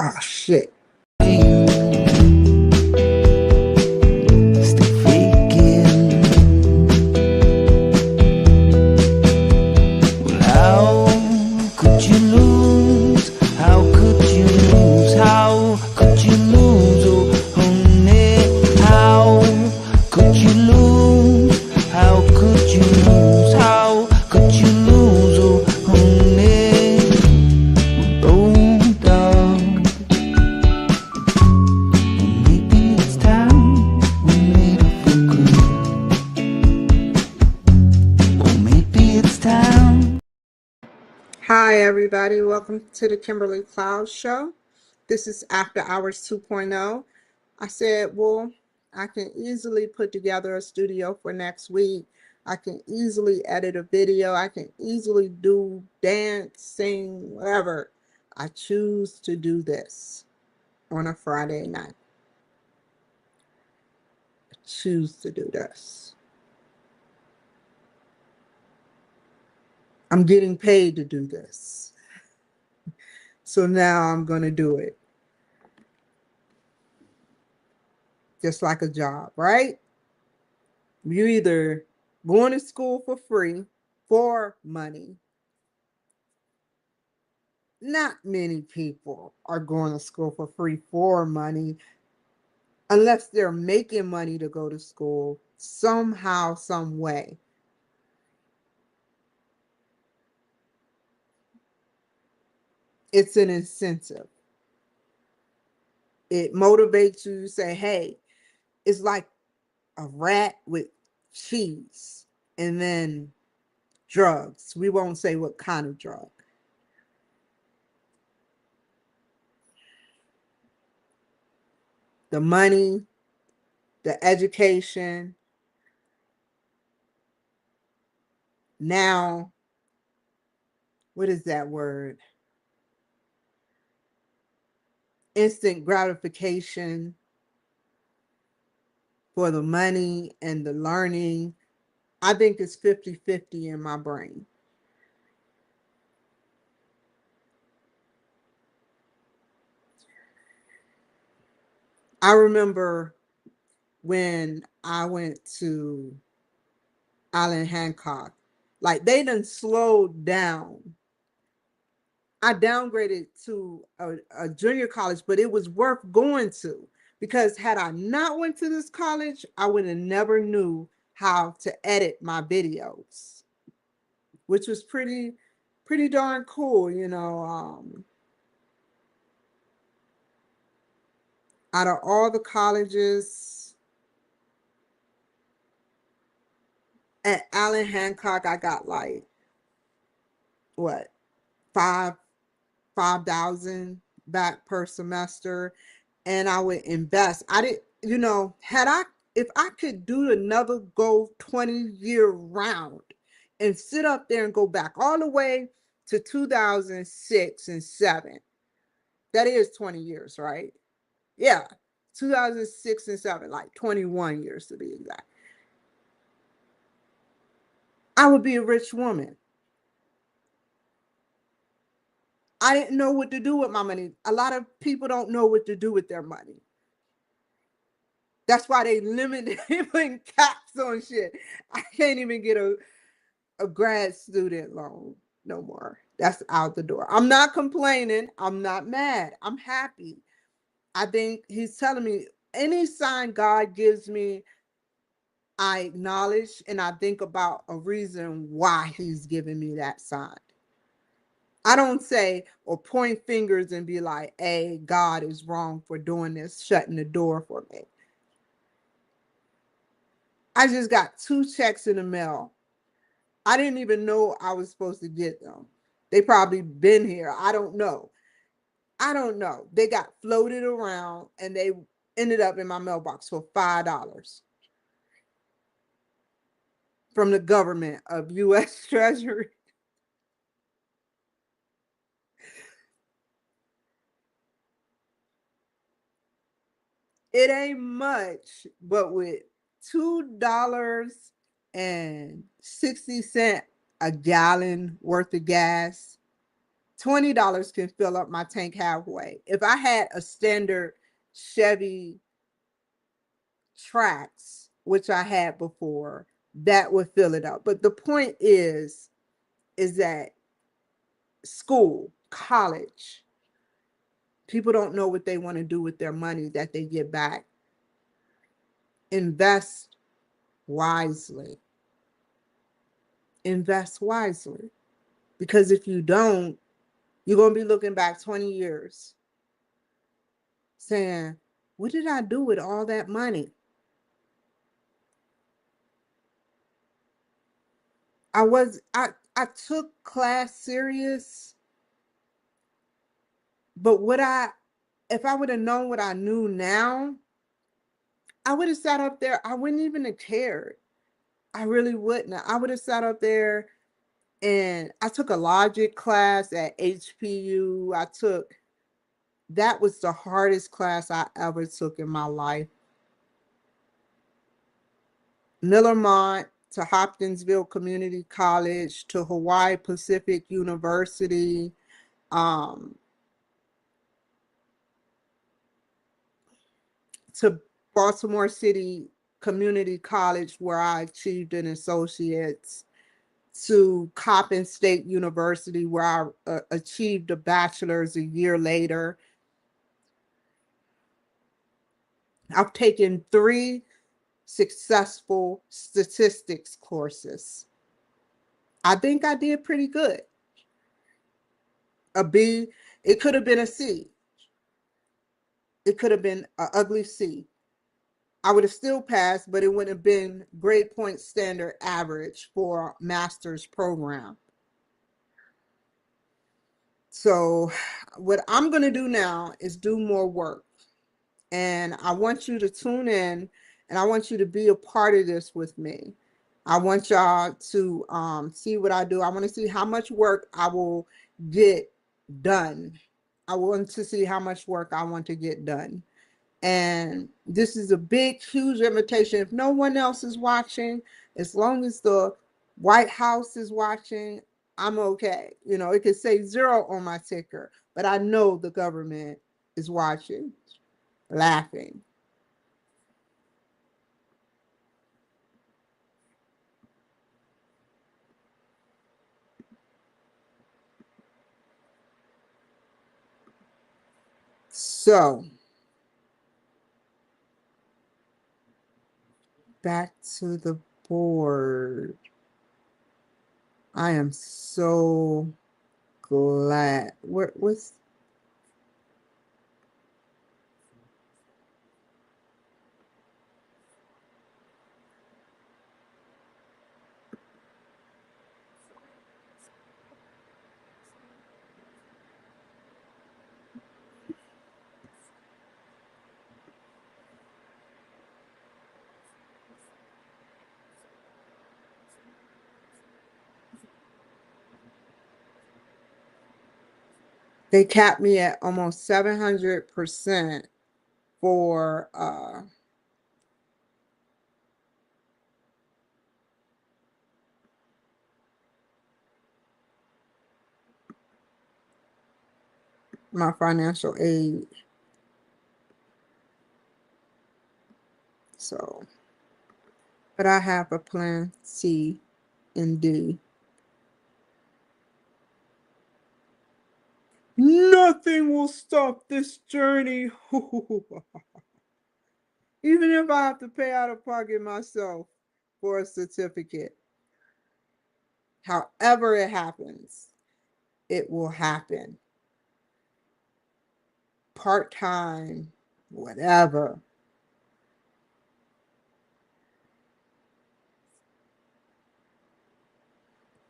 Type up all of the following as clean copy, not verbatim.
Oh shit. Still faking. Well, how could you lose? How could you lose? How could you lose? Oh, honey, how could you lose? How could you lose? How could you lose? Oh, honey, oh, dog. Maybe it's time we made up for good. Or maybe it's time. Hi everybody, welcome to the Kimberly Cloud Show. This is After Hours 2.0. I said, well, I can easily put together a studio for next week. I can easily edit a video. I can easily do dance, sing, whatever. I choose to do this on a Friday night. I choose to do this. I'm getting paid to do this. So now I'm going to do it. Just like a job, right? You either going to school for free, for money. Not many people are going to school for free for money unless they're making money to go to school somehow, some way. It's an incentive. It motivates you to say, hey, it's like a rat with cheese and then drugs. We won't say what kind of drug. The money, the education. Now, what is that word? Instant gratification for the money and the learning. I think it's 50-50 in my brain. I remember when I went to Allen Hancock, like they done slowed down. I downgraded to a junior college, but it was worth going to because had I not went to this college, I would have never knew how to edit my videos, which was pretty darn cool, you know. Out of all the colleges at Allen Hancock, I got like what, five 5,000 back per semester, and I would invest. I didn't, you know, had I if I could do another go 20-year round and sit up there and go back all the way to 2006 and 7. That is 20 years, right? Yeah. 2006 and 7, like 21 years to be exact. I would be a rich woman. I didn't know what to do with my money. A lot of people don't know what to do with their money. That's why they limit putting caps on shit. I can't even get a grad student loan no more. That's out the door. I'm not complaining. I'm not mad. I'm happy. I think he's telling me any sign God gives me, I acknowledge and I think about a reason why he's giving me that sign. I don't say or point fingers and be like, hey, God is wrong for doing this, shutting the door for me. I just got 2 checks in the mail. I didn't even know I was supposed to get them. They probably been here. I don't know. I don't know. They got floated around and they ended up in my mailbox for $5 from the government of US Treasury. It ain't much, but with $2.60 a gallon worth of gas, $20 can fill up my tank halfway. If I had a standard Chevy Trax, which I had before, that would fill it up. But the point is that school, college, people don't know what they want to do with their money that they get back. Invest wisely. Invest wisely. Because if you don't, you're going to be looking back 20 years saying, what did I do with all that money? I took class serious, but if I would have known what I knew now, I would have sat up there. I wouldn't even have cared. I really wouldn't. I would have sat up there, and I took a logic class at HPU. That was the hardest class I ever took in my life. Millermont to Hopkinsville Community College to Hawaii Pacific University, to Baltimore City Community College, where I achieved an associate's, to Coppin State University, where I achieved a bachelor's a year later. I've taken 3 successful statistics courses. I think I did pretty good. A B, it could have been a C. It could have been an ugly C. I would have still passed, but it wouldn't have been grade point standard average for a master's program. So what I'm going to do now is do more work. And I want you to tune in, and I want you to be a part of this with me. I want y'all to see what I do. I want to see how much work I will get done. I want to see how much work I want to get done. And this is a big, huge invitation. If no one else is watching, as long as the White House is watching, I'm okay. You know, it could say 0 on my ticker, but I know the government is watching, laughing. So back to the board. I am so glad. What's they capped me at almost 700% for my financial aid. So, but I have a plan C and D. Nothing will stop this journey. Even if I have to pay out of pocket myself for a certificate. However it happens, it will happen. Part-time, whatever.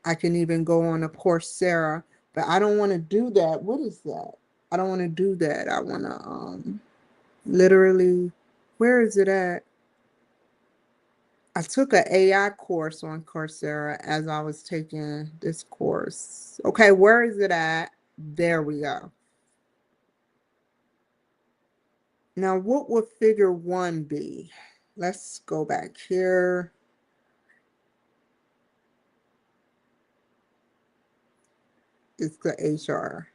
I can even go on a Coursera, but I don't want to do that. What is that? I don't want to do that. I want to literally, where is it at? I took an AI course on Coursera as I was taking this course. Okay, where is it at? There we go. Now, what would figure 1 be? Let's go back here. It's the HR.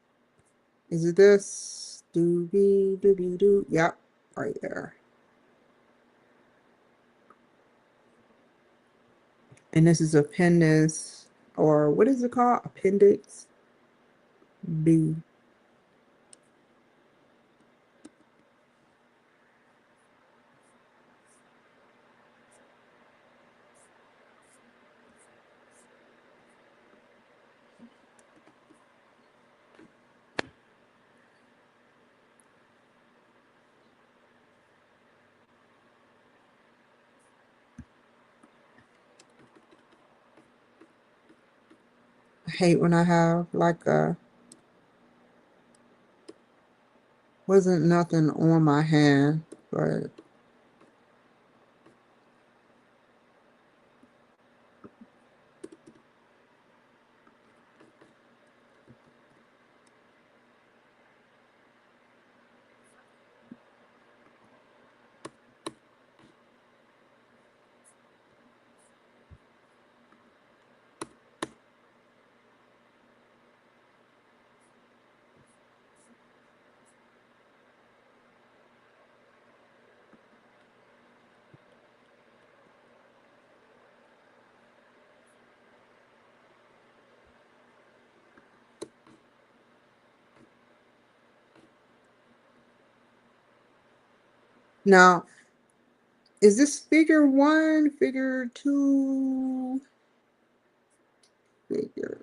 Is it this? Doobie doobie doo. Yep, right there. And this is appendix, or what is it called? Appendix B. I hate when I have like a, wasn't nothing on my hand, but now, is this figure one, figure two, figure?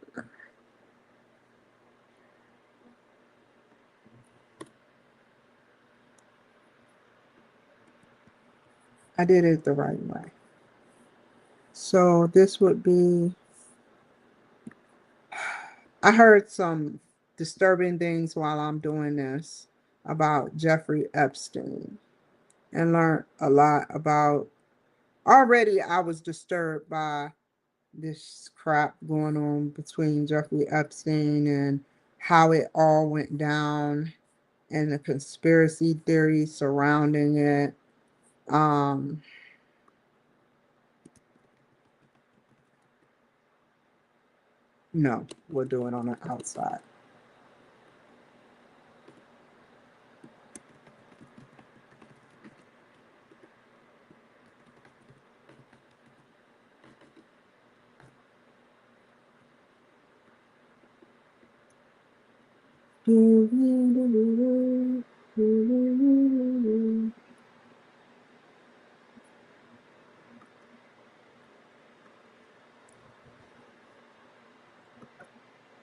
I did it the right way. So this would be, I heard some disturbing things while I'm doing this about Jeffrey Epstein and learned a lot about, already I was disturbed by this crap going on between Jeffrey Epstein and how it all went down and the conspiracy theories surrounding it. Um, no, we'll do it on the outside.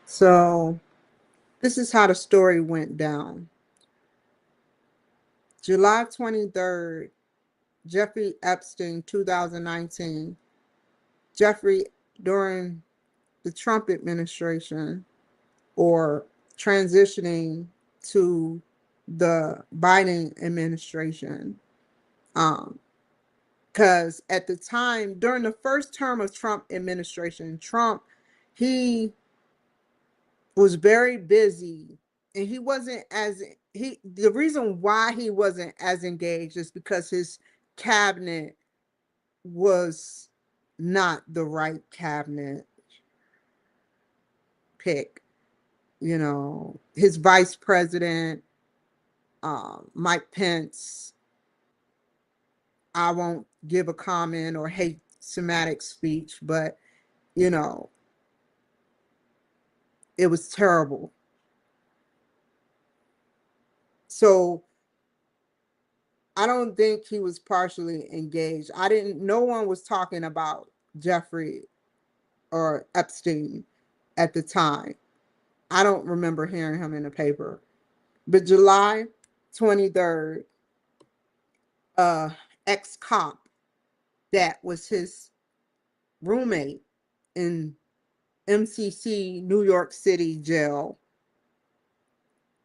So this is how the story went down. July 23rd, Jeffrey Epstein, 2019. Jeffrey, during the Trump administration, or transitioning to the Biden administration. Because at the time, during the first term of Trump administration, Trump, he was very busy, and he wasn't as, the reason why he wasn't as engaged is because his cabinet was not the right cabinet pick. You know, his vice president, Mike Pence, I won't give a comment or hate Semitic speech, but you know, it was terrible. So I don't think he was partially engaged. No one was talking about Jeffrey or Epstein at the time. I don't remember hearing him in the paper. But July 23rd, uh, ex-cop that was his roommate in MCC New York City jail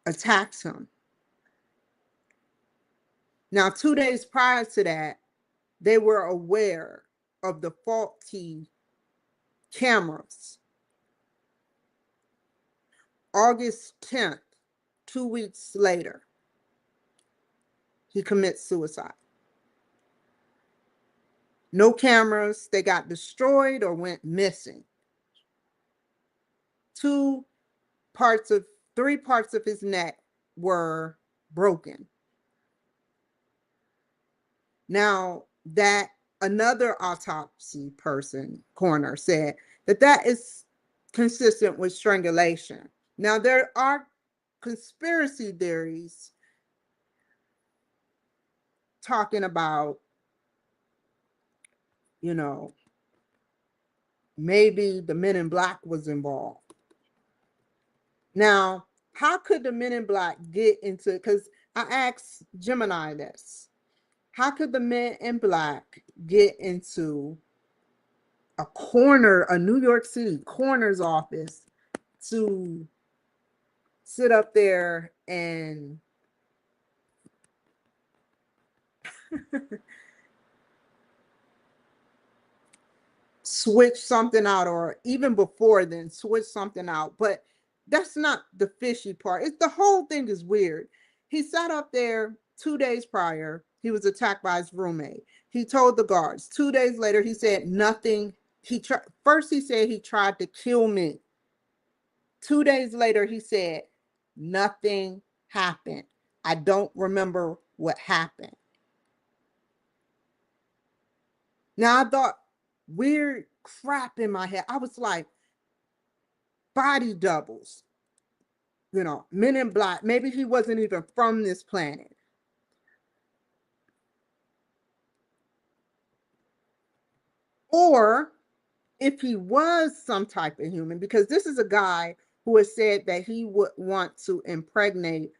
attacks him. Now, 2 days prior to that, they were aware of the faulty cameras. August 10th, 2 weeks later, he commits suicide. No cameras, they got destroyed or went missing. three parts of his neck were broken. Now, that another autopsy person, coroner, said that is consistent with strangulation. Now, there are conspiracy theories talking about, maybe the Men in Black was involved. Now, how could the Men in Black get into, because I asked Gemini this, how could the Men in Black get into a New York City coroner's office to sit up there and switch something out, or even before then switch something out? But that's not the fishy part. It's the whole thing is weird. He sat up there 2 days prior. He was attacked by his roommate. He told the guards. 2 days later, he said nothing. First he said he tried to kill me. 2 days later, he said nothing happened. I don't remember what happened. Now, I thought weird crap in my head. I was like, body doubles, Men in Black. Maybe he wasn't even from this planet. Or if he was some type of human, because this is a guy who has said that he would want to impregnate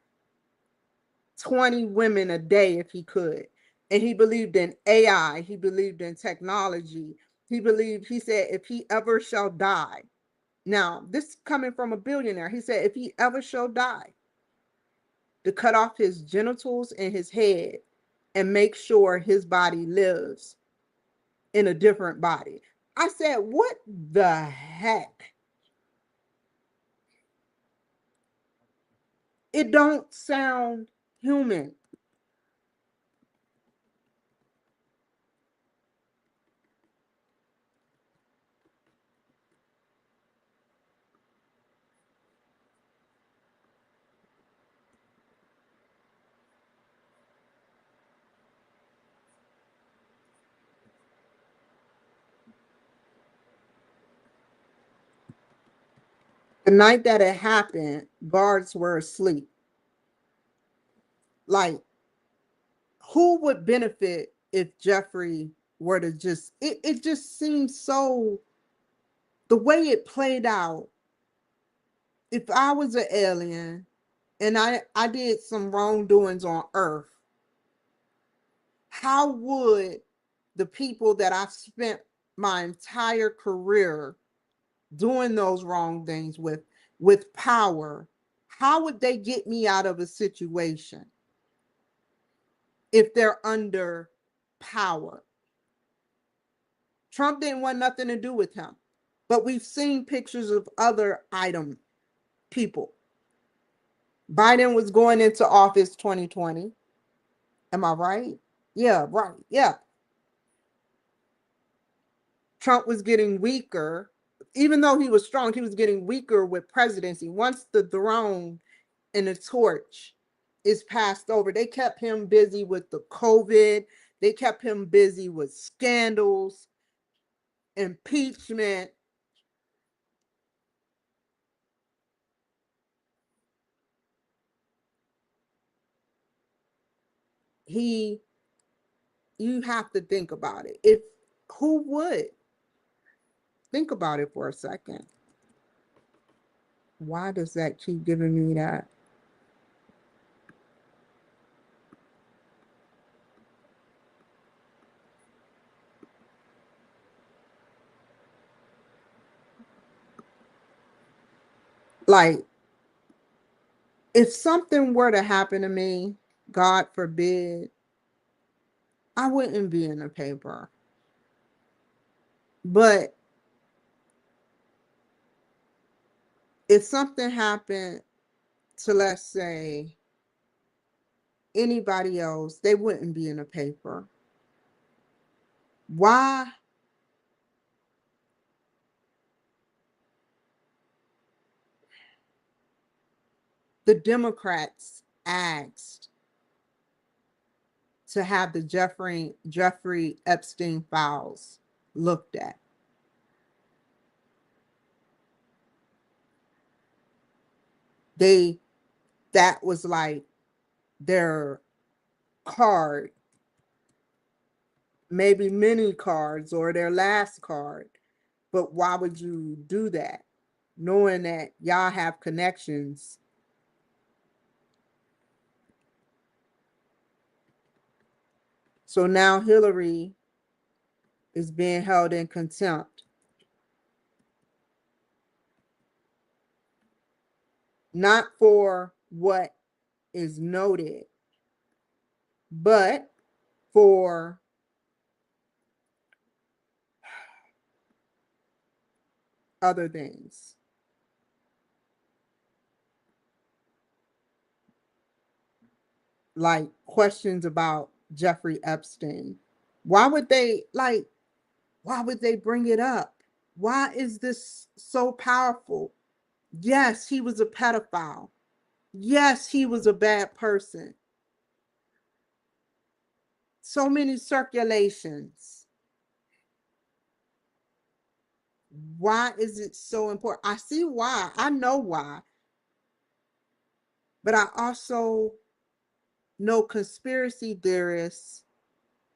20 women a day if he could. And he believed in AI. He believed in technology. He said, if he ever shall die. Now, this is coming from a billionaire. He said, if he ever shall die, to cut off his genitals and his head and make sure his body lives in a different body. I said, what the heck? It don't sound human. The night that it happened, guards were asleep. Like, who would benefit if Jeffrey were to it just seems so, the way it played out. If I was an alien and I did some wrongdoings on Earth, how would the people that I've spent my entire career doing those wrong things with power, how would they get me out of a situation if they're under power? Trump didn't want nothing to do with him, but we've seen pictures of other people. Biden was going into office 2020. Am I right? Yeah, right. Yeah. Trump was getting weaker. Even though he was strong, he was getting weaker with presidency. Once the throne and the torch is passed over, they kept him busy with the COVID. They kept him busy with scandals, impeachment. You have to think about it. Who would? Think about it for a second. Why does that keep giving me that? Like, if something were to happen to me, God forbid, I wouldn't be in the paper. But if something happened to, let's say, anybody else, they wouldn't be in the paper. Why? the Democrats asked to have the Jeffrey Epstein files looked at. That was like their card, maybe mini cards or their last card. But why would you do that? Knowing that y'all have connections. So now Hillary is being held in contempt. Not for what is noted, but for other things. Like questions about Jeffrey Epstein. Why would they bring it up? Why is this so powerful? Yes, he was a pedophile. Yes, he was a bad person. So many circulations. Why is it so important? I see why. I know why. But I also know conspiracy theorists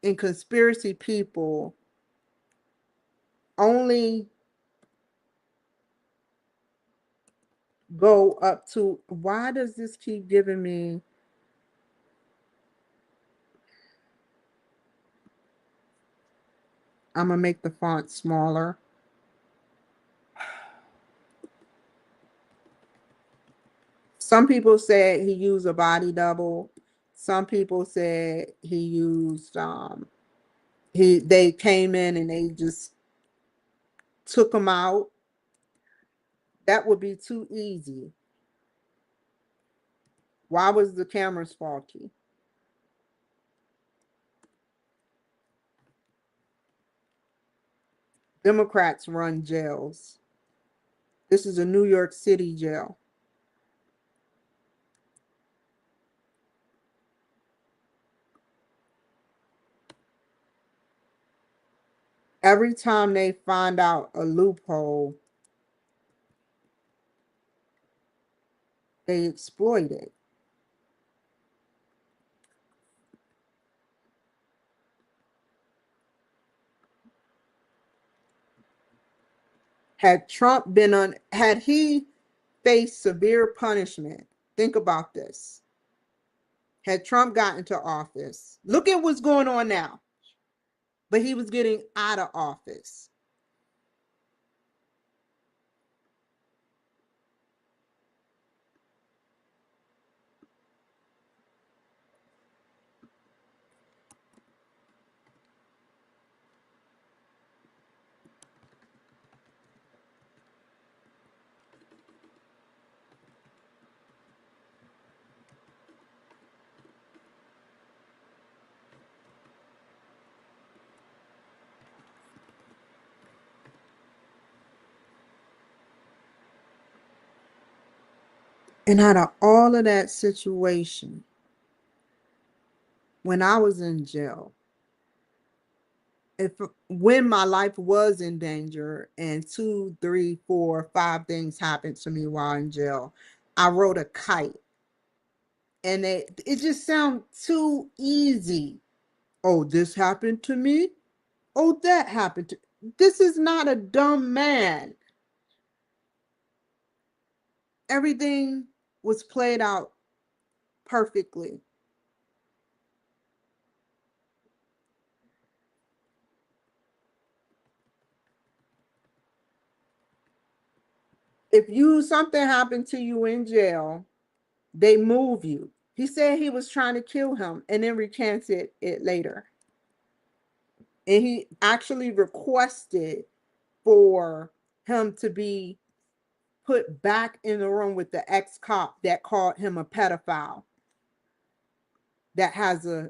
and conspiracy people only go up to, why does this keep giving me? I'm going to make the font smaller. Some people said he used a body double. Some people said he used they came in and they just took him out. That would be too easy. Why was the cameras faulty? Democrats run jails. This is a New York City jail. Every time they find out a loophole, they exploit it. Had he faced severe punishment, think about this. Had Trump gotten to office, look at what's going on now, but he was getting out of office. And out of all of that situation, when I was in jail, when my life was in danger and 2, 3, 4, 5 things happened to me while in jail, I rode a kite. And it just sounds too easy. Oh, this happened to me. Oh, that happened to. This is not a dumb man. Everything was played out perfectly. If something happened to you in jail, they move you. He said he was trying to kill him and then recanted it later. And he actually requested for him to be put back in the room with the ex-cop that called him a pedophile, that has a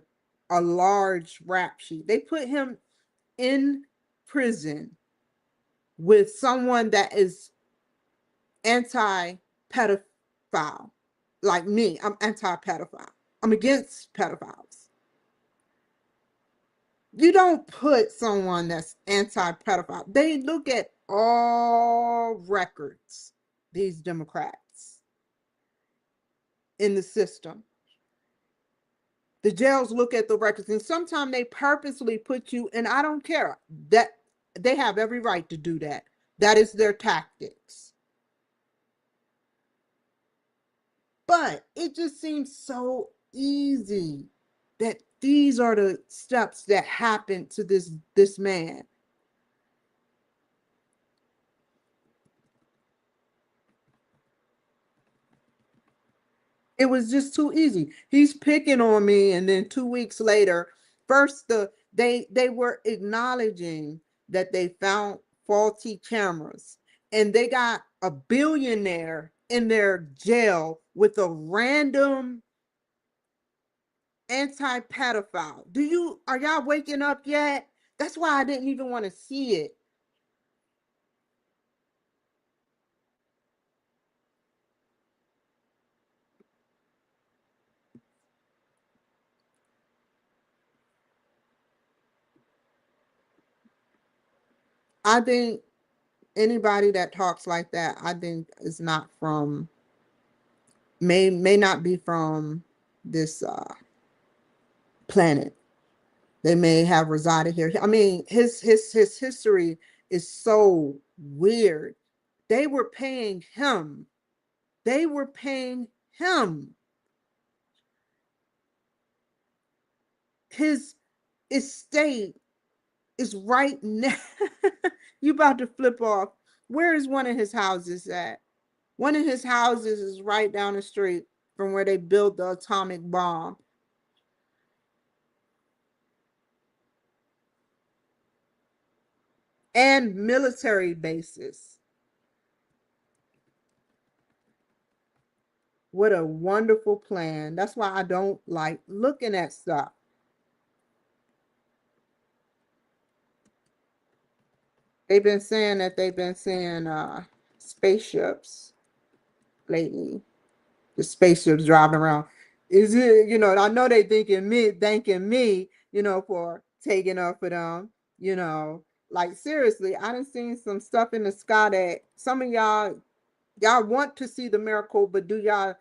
large rap sheet. They put him in prison with someone that is anti-pedophile. like me, I'm anti-pedophile. I'm against pedophiles. You don't put someone that's anti-pedophile. They look at all records, these Democrats in the system. The jails look at the records, and sometimes they purposely put you, and I don't care. That they have every right to do that. That is their tactics. But it just seems so easy that these are the steps that happened to this man. It was just too easy. He's picking on me, and then 2 weeks later, first they were acknowledging that they found faulty cameras, and they got a billionaire in their jail with a random anti-pedophile. Are y'all waking up yet? That's why I didn't even want to see it. I think anybody that talks like that, I think is not from may not be from this planet. They may have resided here. I mean, his history is so weird. They were paying him. They were paying him. His estate is right now. You about to flip off. Where is one of his houses at? One of his houses is right down the street from where they built the atomic bomb. And military bases. What a wonderful plan. That's why I don't like looking at stuff. They've been saying that they've been seeing spaceships lately. The spaceships driving around. Is it, I know they thanking me, for taking up for them, like seriously, I done seen some stuff in the sky that some of y'all want to see the miracle, but the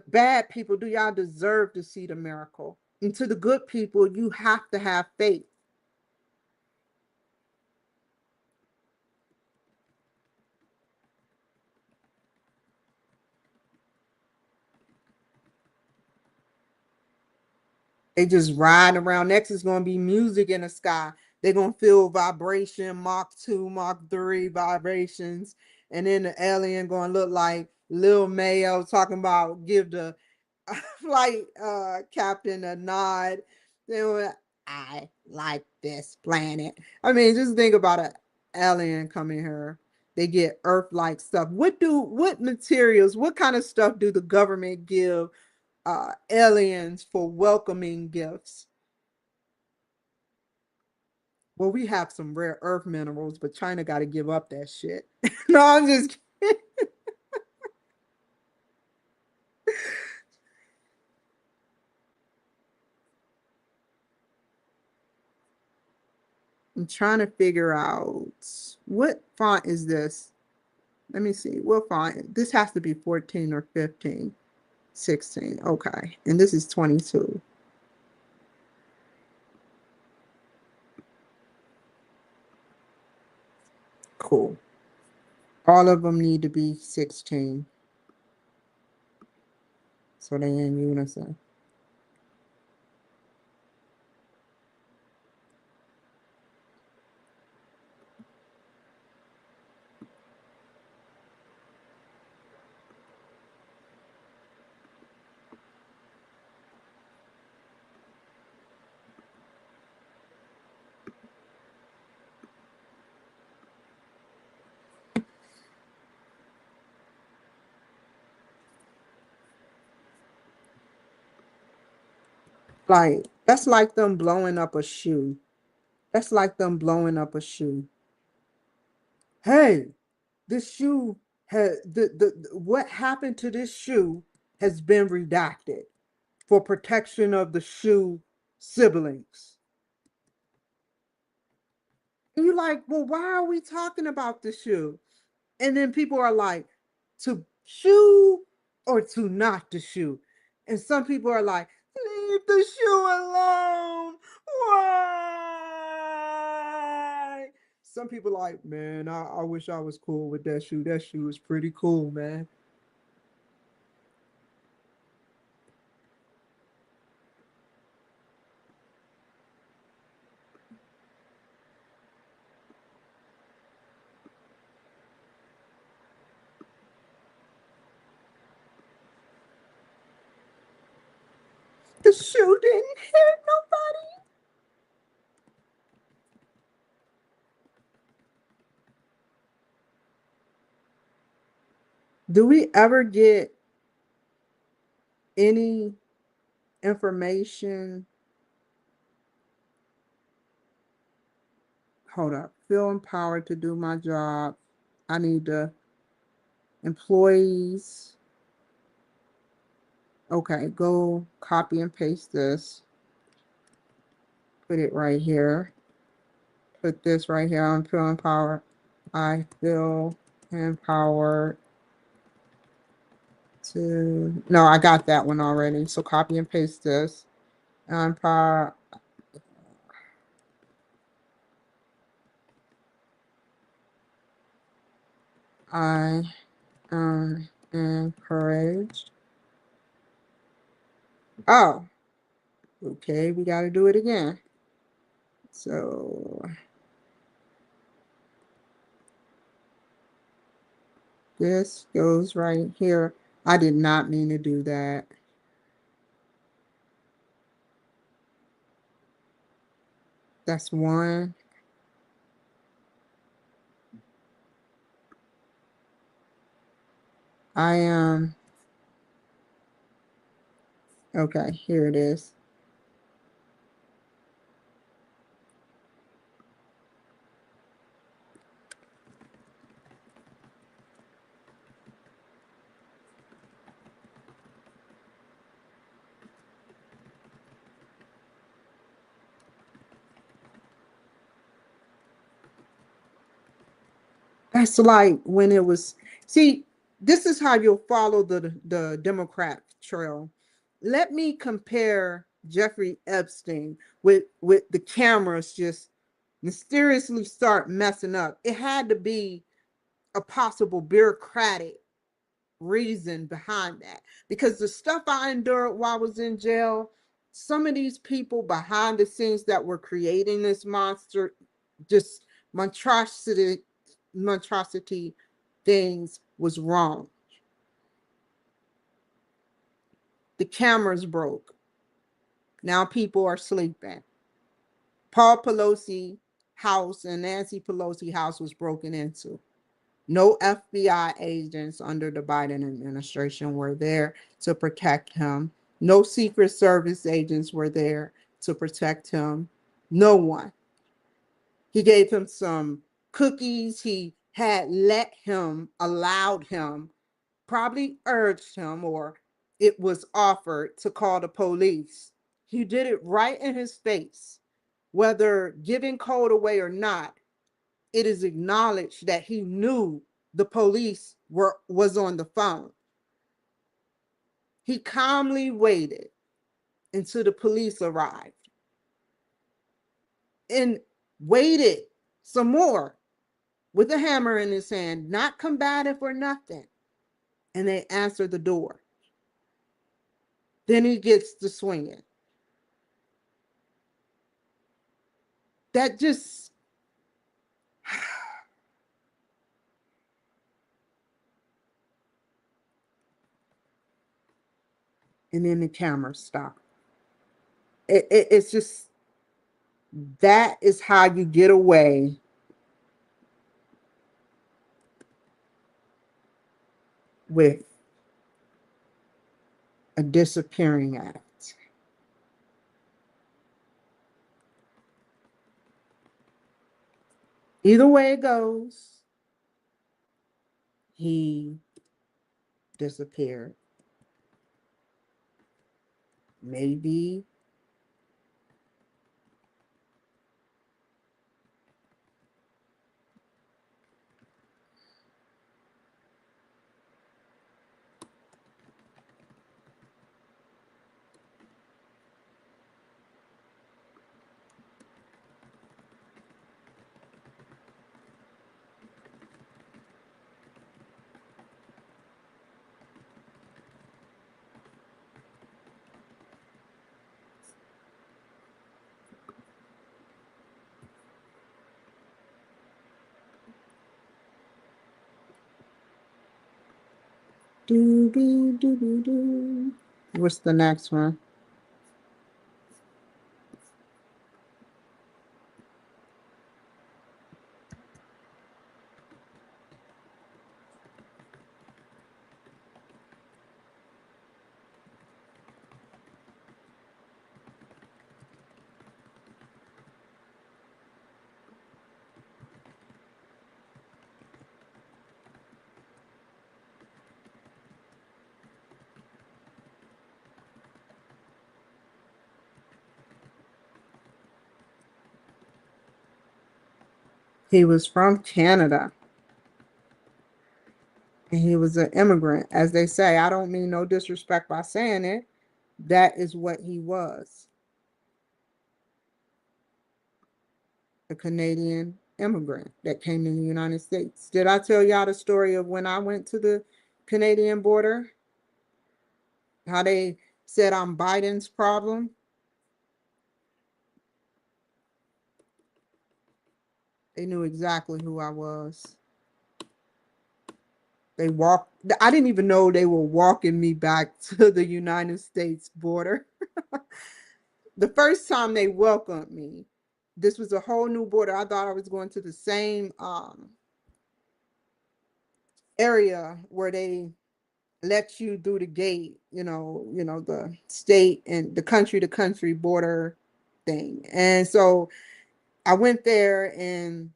bad people, do y'all deserve to see the miracle? And to the good people, you have to have faith. They just ride around. Next is going to be music in the sky. They're going to feel vibration, Mach 2, Mach 3 vibrations. And then the alien going to look like Lil Mayo talking about give the flight captain a nod. They were, I like this planet. I mean, just think about an alien coming here. They get Earth-like stuff. What materials, what kind of stuff do the government give aliens for welcoming gifts? Well, we have some rare earth minerals, but China got to give up that shit. No, I'm just kidding. I'm trying to figure out what font is this. Let me see. What font? This has to be 14 or 15, 16. Okay. And this is 22. Cool. All of them need to be 16. So they in unison. Like, that's like them blowing up a shoe. That's like them blowing up a shoe. Hey, this shoe had what happened to this shoe has been redacted for protection of the shoe siblings. And you're like, well, why are we talking about the shoe? And then people are like, to shoe or to not to shoe. And some people are like, leave the shoe alone. Why? Some people are like, man, I wish I was cool with that shoe. That shoe is pretty cool, man. The shoe didn't hit nobody. Do we ever get any information? Hold up. Feel empowered to do my job. I need the employees. Okay, go copy and paste this. Put it right here. Put this right here. I feel empowered. I feel empowered to. No, I got that one already. So copy and paste this. Empower. I am encouraged. Oh, okay. We got to do it again. So this goes right here. I did not mean to do that. That's one. I am. Okay, here it is. That's like when it was. See, this is how you'll follow the Democrat trail. Let me compare Jeffrey Epstein with the cameras just mysteriously start messing up. It had to be a possible bureaucratic reason behind that, because the stuff I endured while I was in jail, some of these people behind the scenes that were creating this monster, just monstrosity things was wrong. The cameras broke. Now people are sleeping. Paul Pelosi house and Nancy Pelosi house was broken into. No FBI agents under the Biden administration were there to protect him. No Secret Service agents were there to protect him. No one. He gave him some cookies. He had allowed him, probably urged him, or it was offered to call the police. He did it right in his face. Whether giving code away or not, it is acknowledged that he knew the police was on the phone. He calmly waited until the police arrived and waited some more with a hammer in his hand, not combative or nothing. And they answered the door. Then he gets to swinging. That just. And then the camera stopped. It's just, that is how you get away with a disappearing act. Either way it goes, he disappeared. maybe. Do, do, do, do, do. What's the next one? He was from Canada. And he was an immigrant, as they say. I don't mean no disrespect by saying it. That is what he was, a Canadian immigrant that came in the United States. Did I tell y'all the story of when I went to the Canadian border? How they said I'm Biden's problem? They knew exactly who I was. They walked, I didn't even know they were walking me back to the United States border. The first time they welcomed me, this was a whole new border. I thought I was going to the same area where they let you through the gate, the state and the country to country border thing. And so I went there and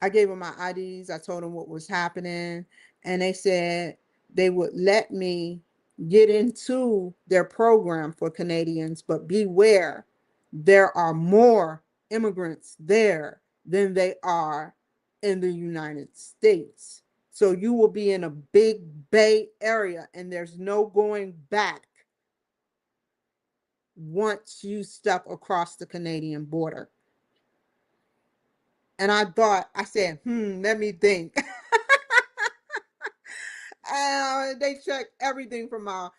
I gave them my IDs. I told them what was happening. And they said they would let me get into their program for Canadians, but beware, there are more immigrants there than they are in the United States. So you will be in a big Bay Area and there's no going back once you step across the Canadian border. And I said, let me think. They checked everything from my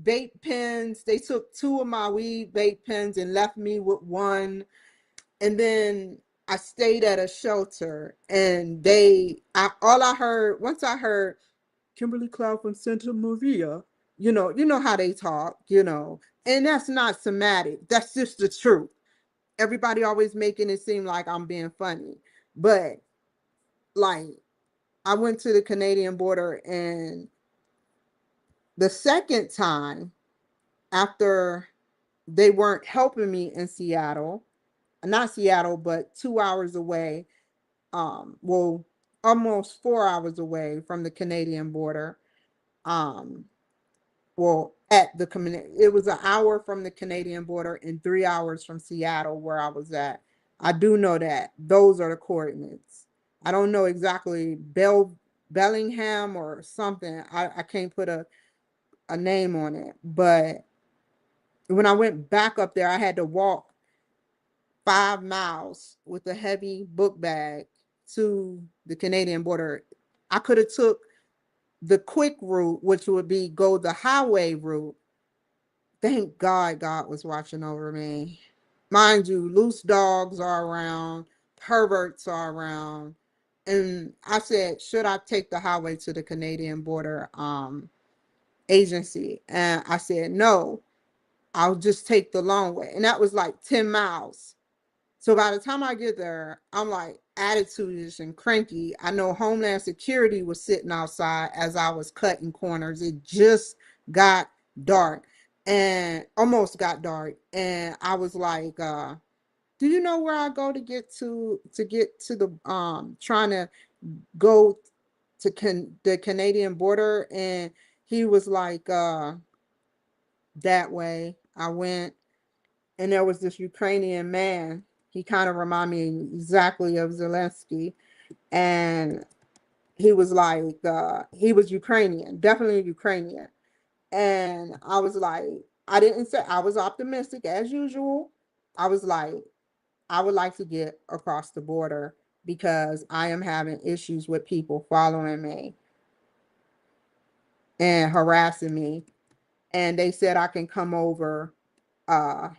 vape pens. They took 2 of my weed vape pens and left me with 1. And then I stayed at a shelter and all I heard, once I heard Kimberly Cloud from Santa Maria, you know how they talk, and that's not somatic. That's just the truth. Everybody always making it seem like I'm being funny, but like I went to the Canadian border and the second time after they weren't helping me in Seattle, not Seattle, but 2 hours away, well, almost 4 hours away from the Canadian border. Um, well, it was an hour from the Canadian border and 3 hours from Seattle where I was at. I do know that those are the coordinates. I don't know exactly Bellingham or something. I can't put a name on it, but when I went back up there, I had to walk 5 miles with a heavy book bag to the Canadian border. I could have took the quick route, which would be go the highway route. Thank God God was watching over me. Mind you, loose dogs are around, perverts are around. And I said, should I take the highway to the Canadian border agency? And I said, no, I'll just take the long way. And that was like 10 miles. So by the time I get there, I'm like attitude and cranky. I know Homeland Security was sitting outside as I was cutting corners. It just got dark and almost got dark. And I was like, do you know where I go to get to the trying to go to the Canadian border? And he was like, that way. I went, and there was this Ukrainian man. He kind of reminded me exactly of Zelensky. And he was like, he was Ukrainian, definitely Ukrainian. And I was like, I didn't say, I was optimistic as usual. I was like, I would like to get across the border because I am having issues with people following me and harassing me. And they said I can come over uh,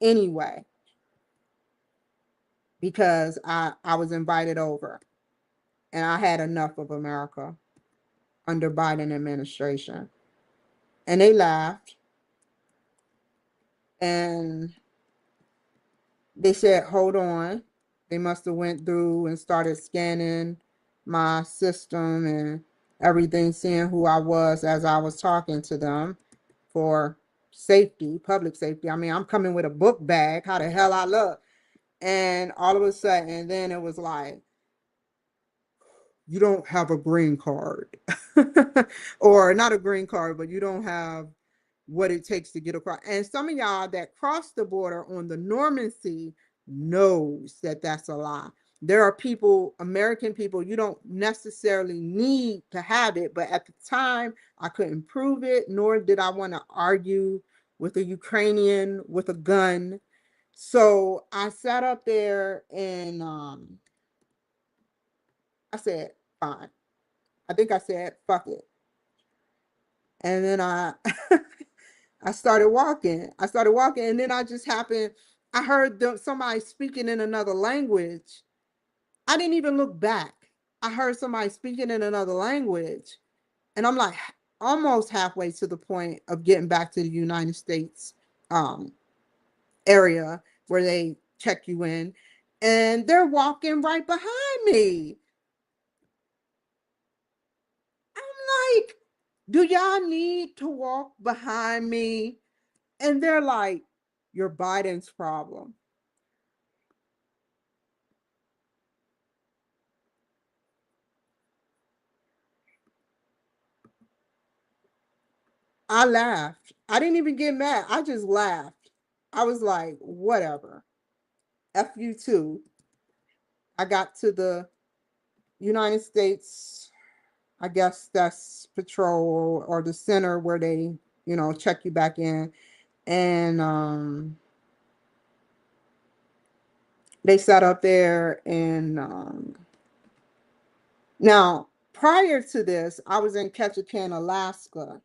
anyway because I was invited over and I had enough of America under Biden administration. And they laughed and they said, hold on. They must have went through and started scanning my system and everything, seeing who I was as I was talking to them for safety, public safety. I mean, I'm coming with a book bag. How the hell I look? And all of a sudden, then it was like, you don't have a green card. Or not a green card, but you don't have what it takes to get across. And some of y'all that cross the border on the Norman Sea knows that that's a lie. There are people, American people, you don't necessarily need to have it, but at the time I couldn't prove it, nor did I want to argue with a Ukrainian with a gun. So I sat up there and I said, fine. I think I said, fuck it. And then I started walking. And then I just happened, I heard somebody speaking in another language. I didn't even look back. I heard somebody speaking in another language. And I'm like almost halfway to the point of getting back to the United States um, area where they check you in. And they're walking right behind me. I'm like, do y'all need to walk behind me? And they're like, you're Biden's problem. I laughed. I didn't even get mad. I just laughed. I was like, whatever. F you too. I got to the United States, I guess that's patrol or the center where they, check you back in. And they sat up there and now prior to this, I was in Ketchikan, Alaska,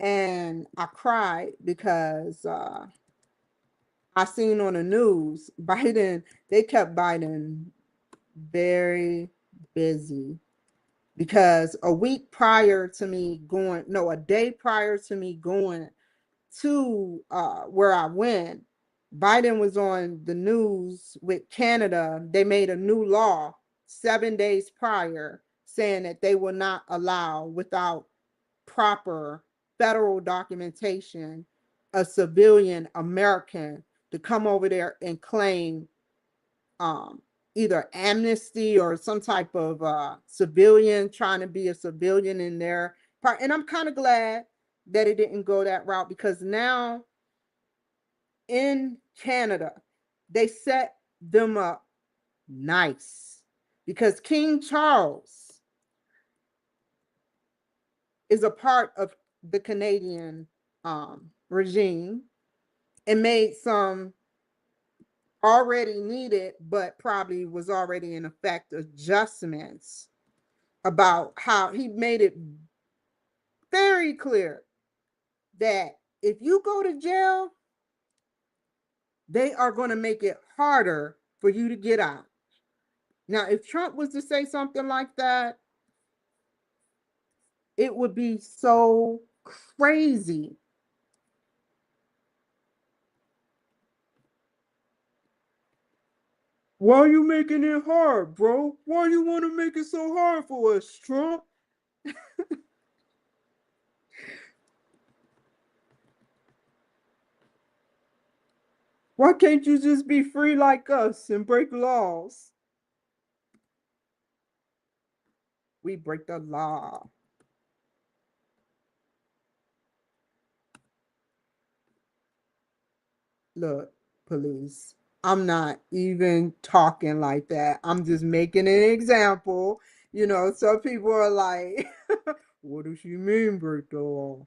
and I cried because I seen on the news Biden, they kept Biden very busy because a week prior to me going, no, a day prior to me going to where I went, Biden was on the news with Canada. They made a new law 7 days prior saying that they will not allow, without proper federal documentation, a civilian American to come over there and claim um, either amnesty or some type of civilian, trying to be a civilian in their part. And I'm kind of glad that it didn't go that route because now in Canada, they set them up nice because King Charles is a part of the Canadian regime and made some already needed, but probably was already in effect, adjustments about how he made it very clear that if you go to jail, they are going to make it harder for you to get out. Now, if Trump was to say something like that, it would be so crazy. Why are you making it hard, bro? Why you want to make it so hard for us, Trump? Why can't you just be free like us and break laws? We break the law. Look, police, I'm not even talking like that. I'm just making an example. You know, some people are like, what does she mean, break the law?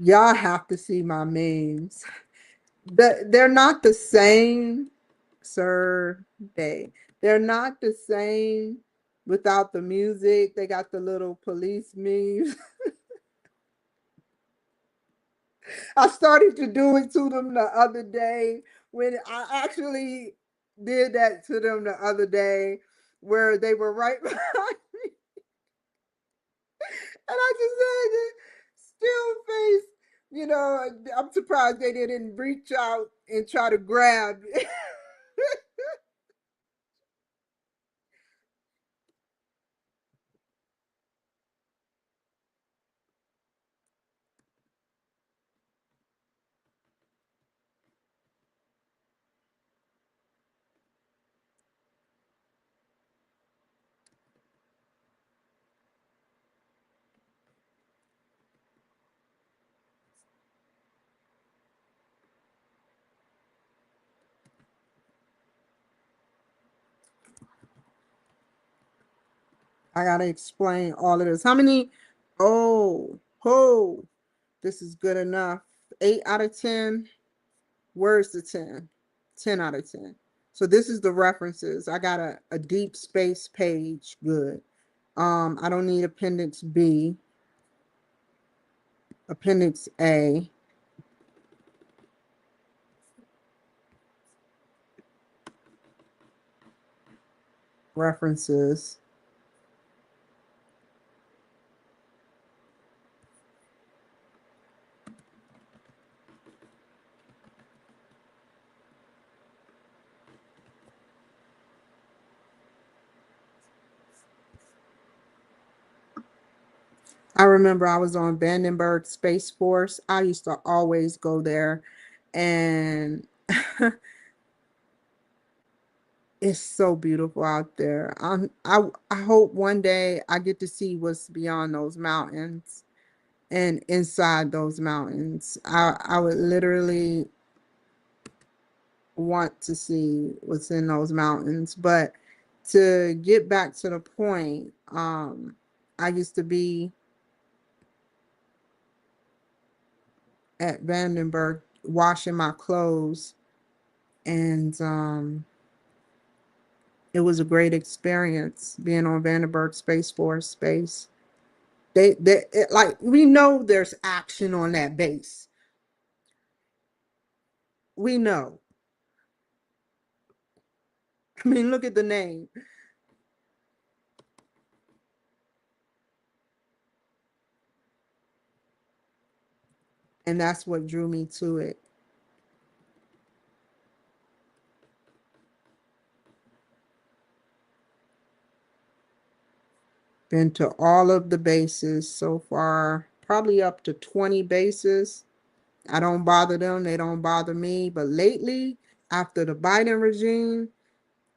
Y'all have to see my memes. They're not the same, sir. They're not the same without the music. They got the little police memes. I started to do it to them the other day when I actually did that to them the other day where they were right behind me. And I just had this still face. You know, I'm surprised they didn't reach out and try to grab. I gotta explain all of this. How many? Oh, this is good enough. 8 out of 10. Where's the 10? 10 out of 10. So this is the references. I got a deep space page. Good. I don't need appendix B. Appendix A. References. I remember I was on Vandenberg Space Force. I used to always go there, and it's so beautiful out there. I hope one day I get to see what's beyond those mountains and inside those mountains. I would literally want to see what's in those mountains. But to get back to the point, I used to be at Vandenberg washing my clothes, and it was a great experience being on Vandenberg Space Force Space. Like we know there's action on that base. We know. I mean, look at the name. And that's what drew me to it. Been to all of the bases so far, probably up to 20 bases. I don't bother them, they don't bother me. But lately, after the Biden regime,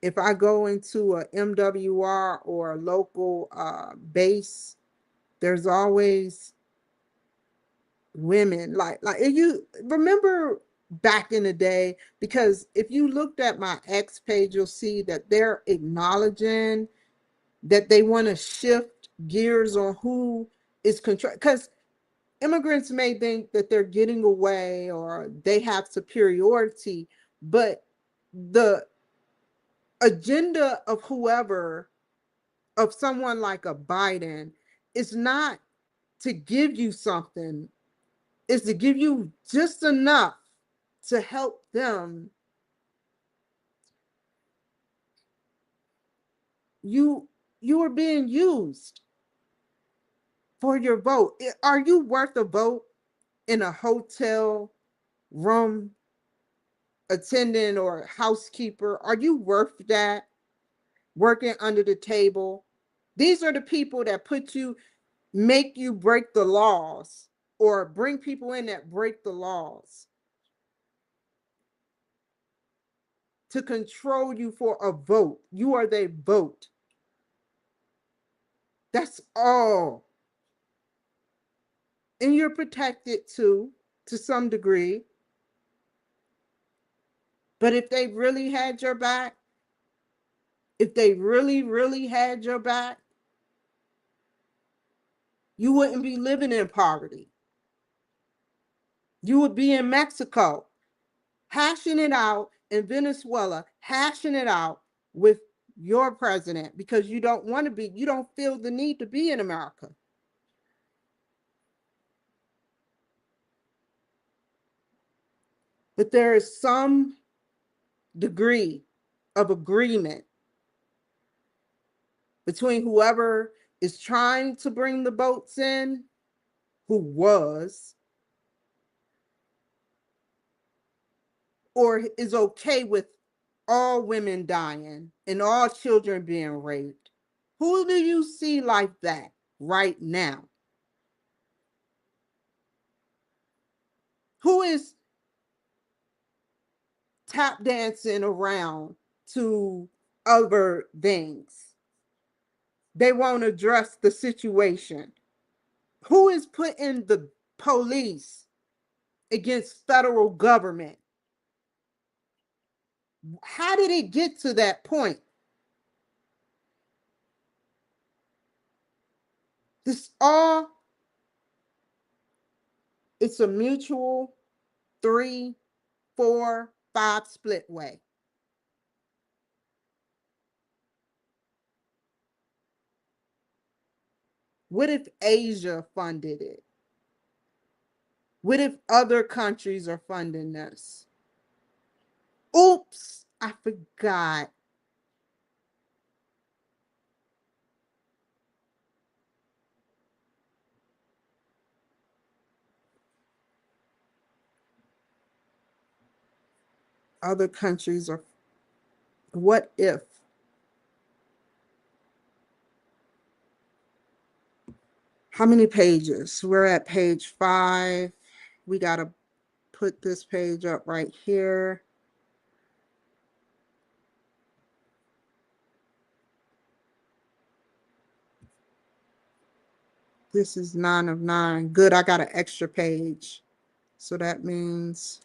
if I go into a MWR or a local base, there's always women. Like if you remember back in the day, because if you looked at my X page, you'll see that they're acknowledging that they want to shift gears on who is control, because immigrants may think that they're getting away or they have superiority, but the agenda of whoever, of someone like a Biden, is not to give you something, is to give you just enough to help them. You are being used for your vote. Are you worth a vote in a hotel room attendant or housekeeper? Are you worth that? Working under the table. These are the people that put you, make you break the laws. or bring people in that break the laws to control you for a vote. You are their vote. That's all. And you're protected too, to some degree. But if they really had your back, if they really, really had your back, you wouldn't be living in poverty. You would be in Mexico, hashing it out, in Venezuela, hashing it out with your president because you don't want to be, you don't feel the need to be in America. But there is some degree of agreement between whoever is trying to bring the boats in, who was, or is okay with all women dying and all children being raped. Who do you see like that right now? Who is tap dancing around to other things? They won't address the situation. Who is putting the police against federal government? How did it get to that point? This all, it's a mutual 3, 4, 5 split way. What if Asia funded it? What if other countries are funding this? Oops, I forgot. Other countries are, what if? How many pages? We're at page 5. We got to put this page up right here. This is 9 of 9. Good, I got an extra page. So that means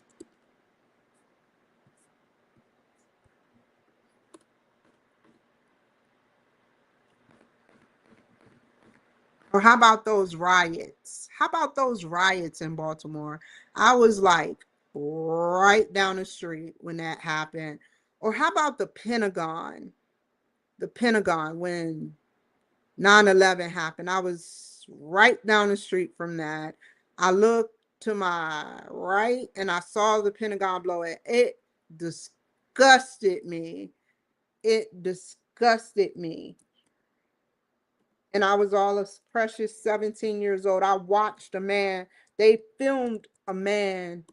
or how about those riots? How about those riots in Baltimore? I was like right down the street when that happened. Or how about the Pentagon? The Pentagon when 9/11 happened. I was right down the street from that. I looked to my right and I saw the Pentagon blow it. It disgusted me. It disgusted me. And I was all a precious 17 years old. I watched a man, they filmed a man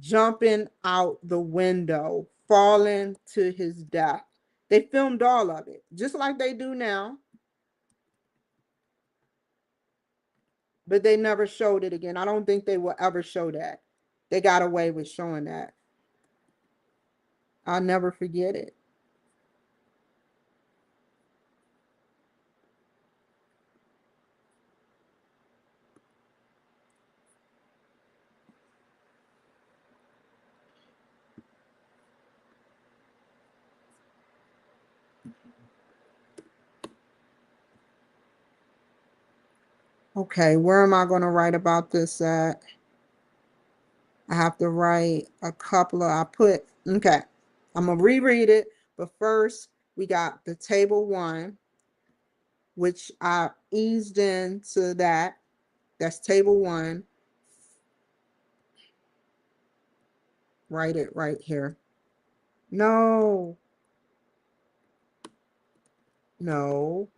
jumping out the window, falling to his death. They filmed all of it, just like they do now. But they never showed it again. I don't think they will ever show that. They got away with showing that. I'll never forget it. Okay, where am I going to write about this at? I have to write a couple of, okay, I'm going to reread it. But first, we got the table 1, which I eased into that. That's table 1. Write it right here. No. No.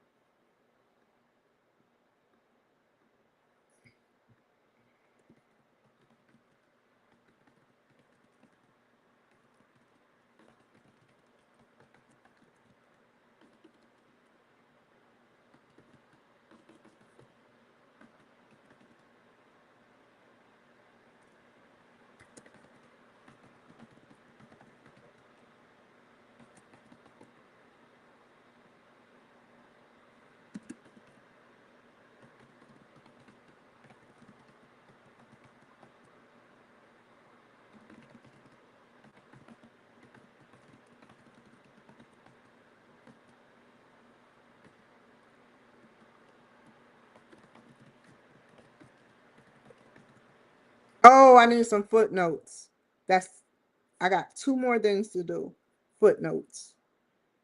Oh, I need some footnotes. I got 2 more things to do. Footnotes.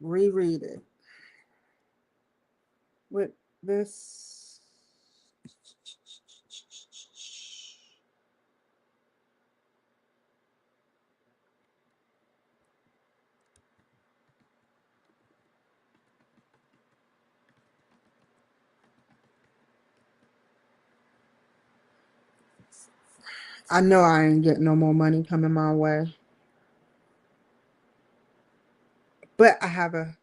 Reread it. With this. I know I ain't getting no more money coming my way. But I have a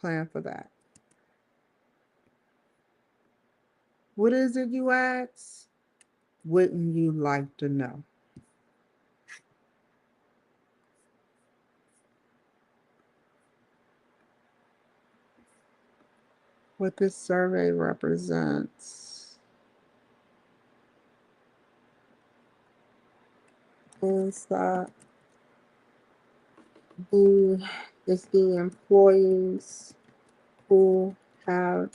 plan for that. What is it you ask? Wouldn't you like to know? What this survey represents is that the employees who have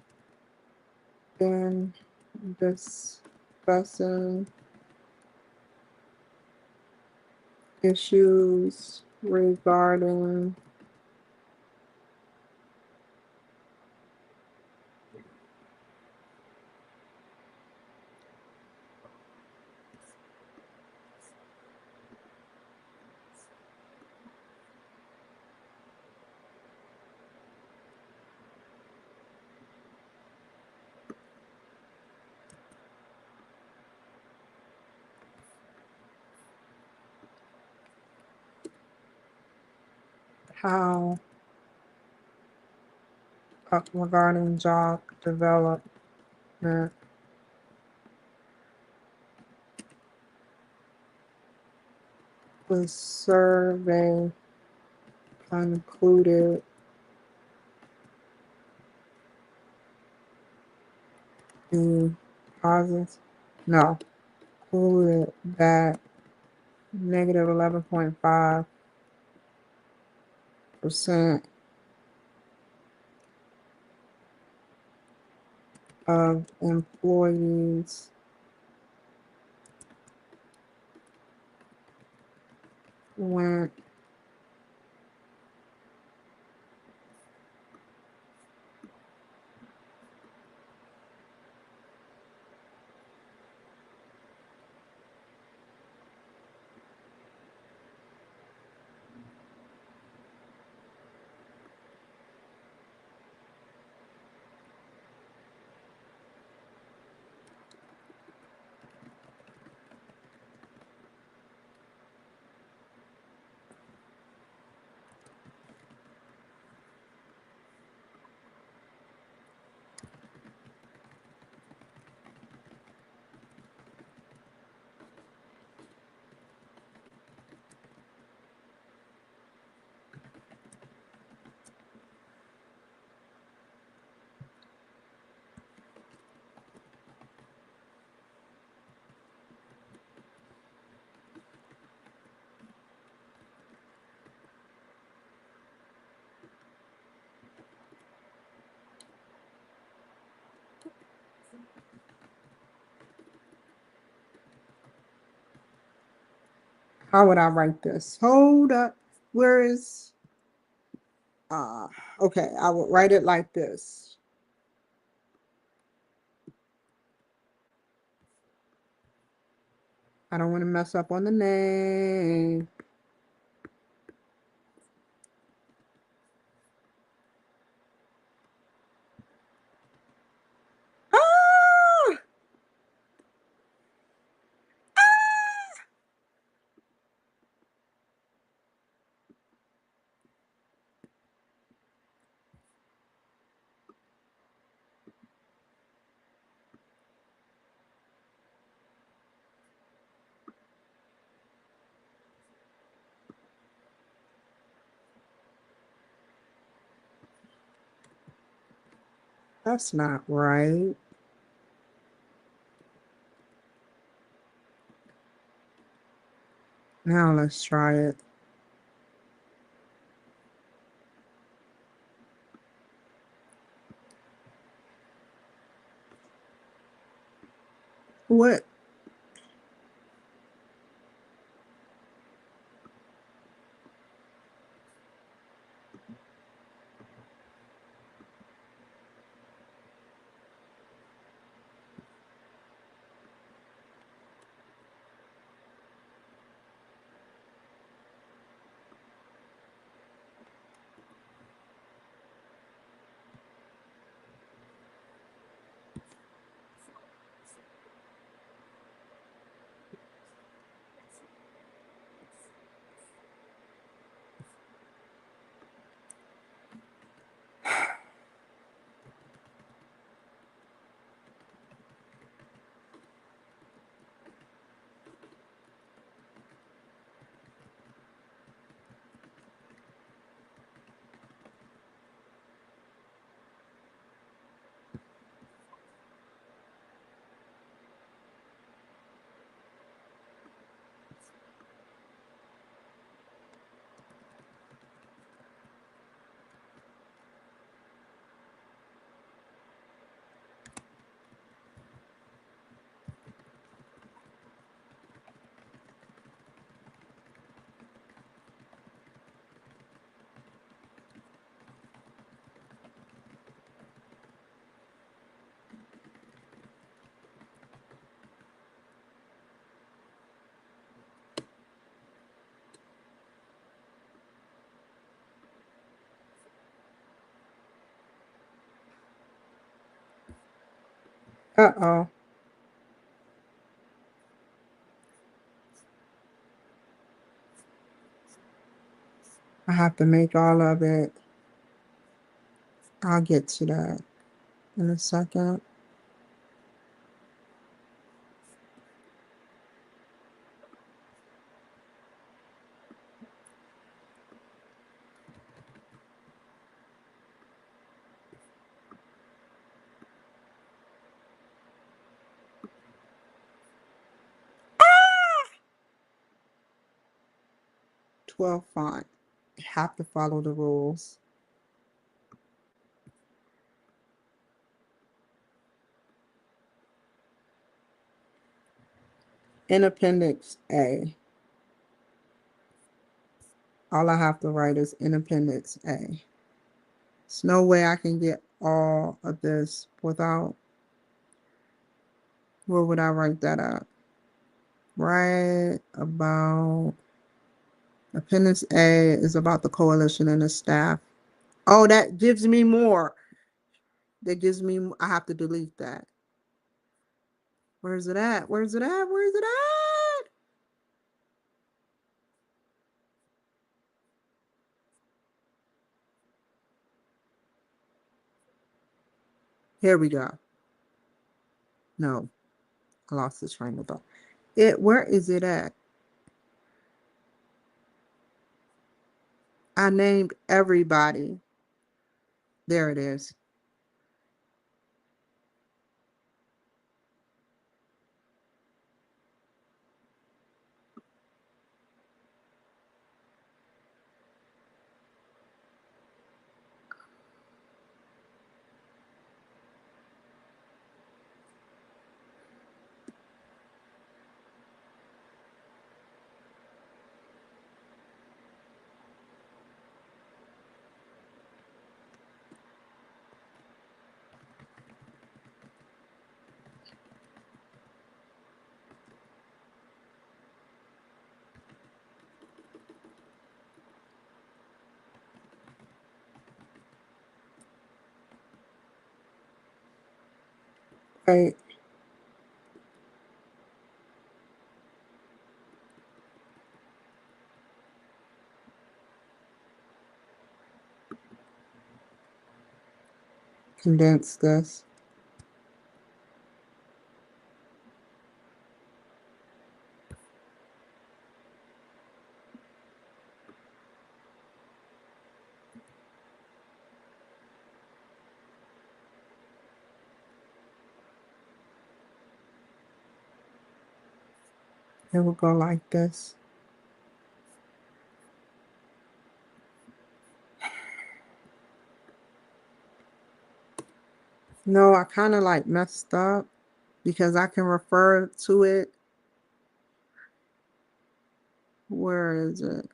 been discussing issues regarding how regarding job development. The survey concluded the positive, no, concluded that negative 11.5% of employees went how would I write this? Hold up. Where is okay, I would write it like this. I don't want to mess up on the name. Ah! That's not right. Now let's try it. What Uh-oh. I have to make all of it. I'll get to that in a second. Ah! 12 font. Have to follow the rules. In Appendix A. All I have to write is in Appendix A. There's no way I can get all of this without, where would I write that up? Right about Appendix A is about the coalition and the staff. Oh, that gives me more. That gives me, I have to delete that. Where's it at? Where's it at? Where's it at? Here we go. No, I lost the train of thought. Where is it at? I named everybody. There it is. Right. Condense this. It will go like this. No, I kind of like messed up because I can refer to it. Where is it?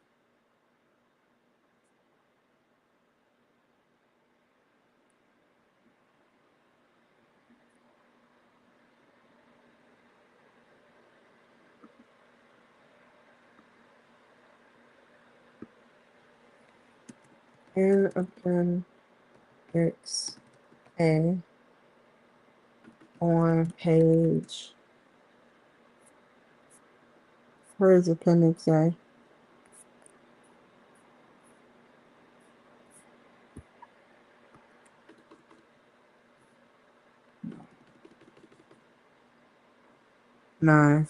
In Appendix A on page. Where is Appendix A? Nine.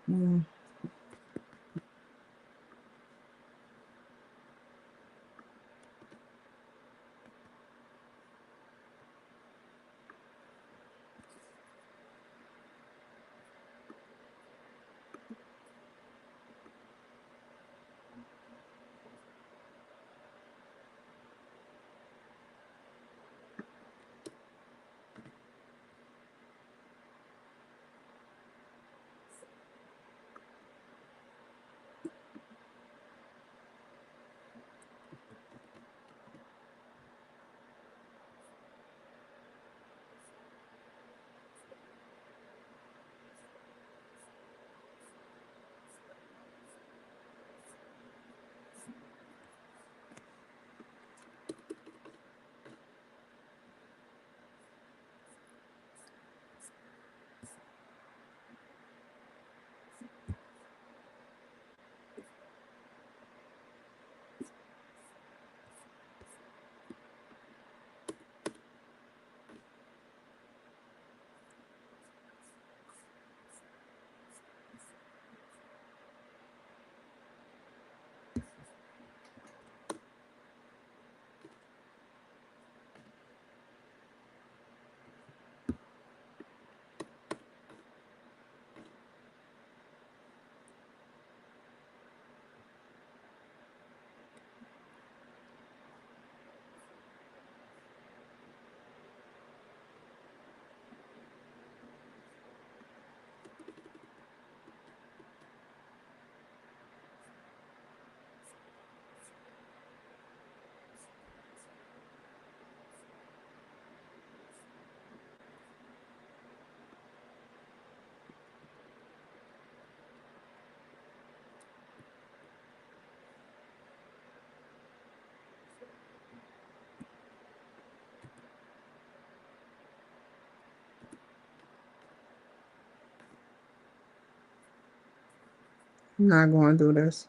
Mm-mm. I'm not going through this.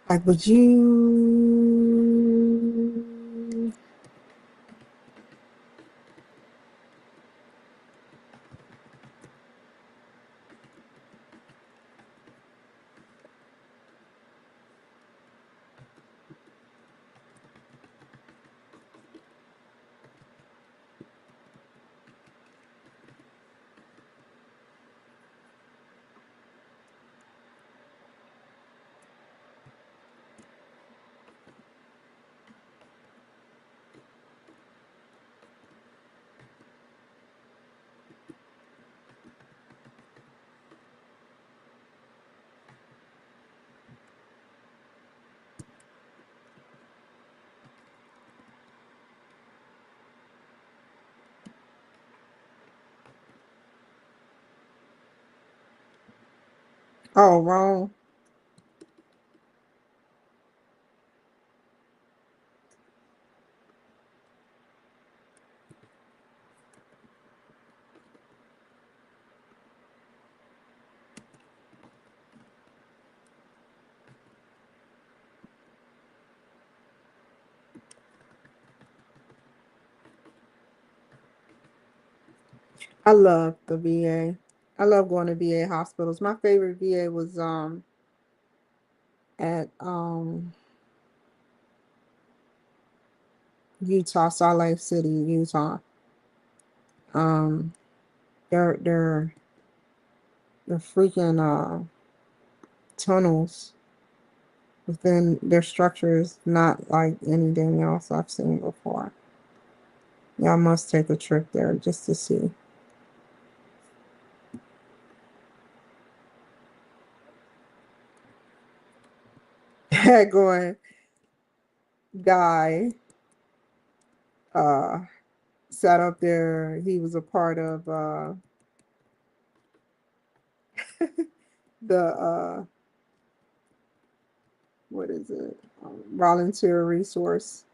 Like, would you? Oh, wrong. I love the VA. I love going to VA hospitals. My favorite VA was at Utah, Salt Lake City, Utah. Um, their the freaking tunnels within their structure is not like anything else I've seen before. Y'all must take a trip there just to see. Going guy uh sat up there. He was a part of the what is it? Volunteer resource.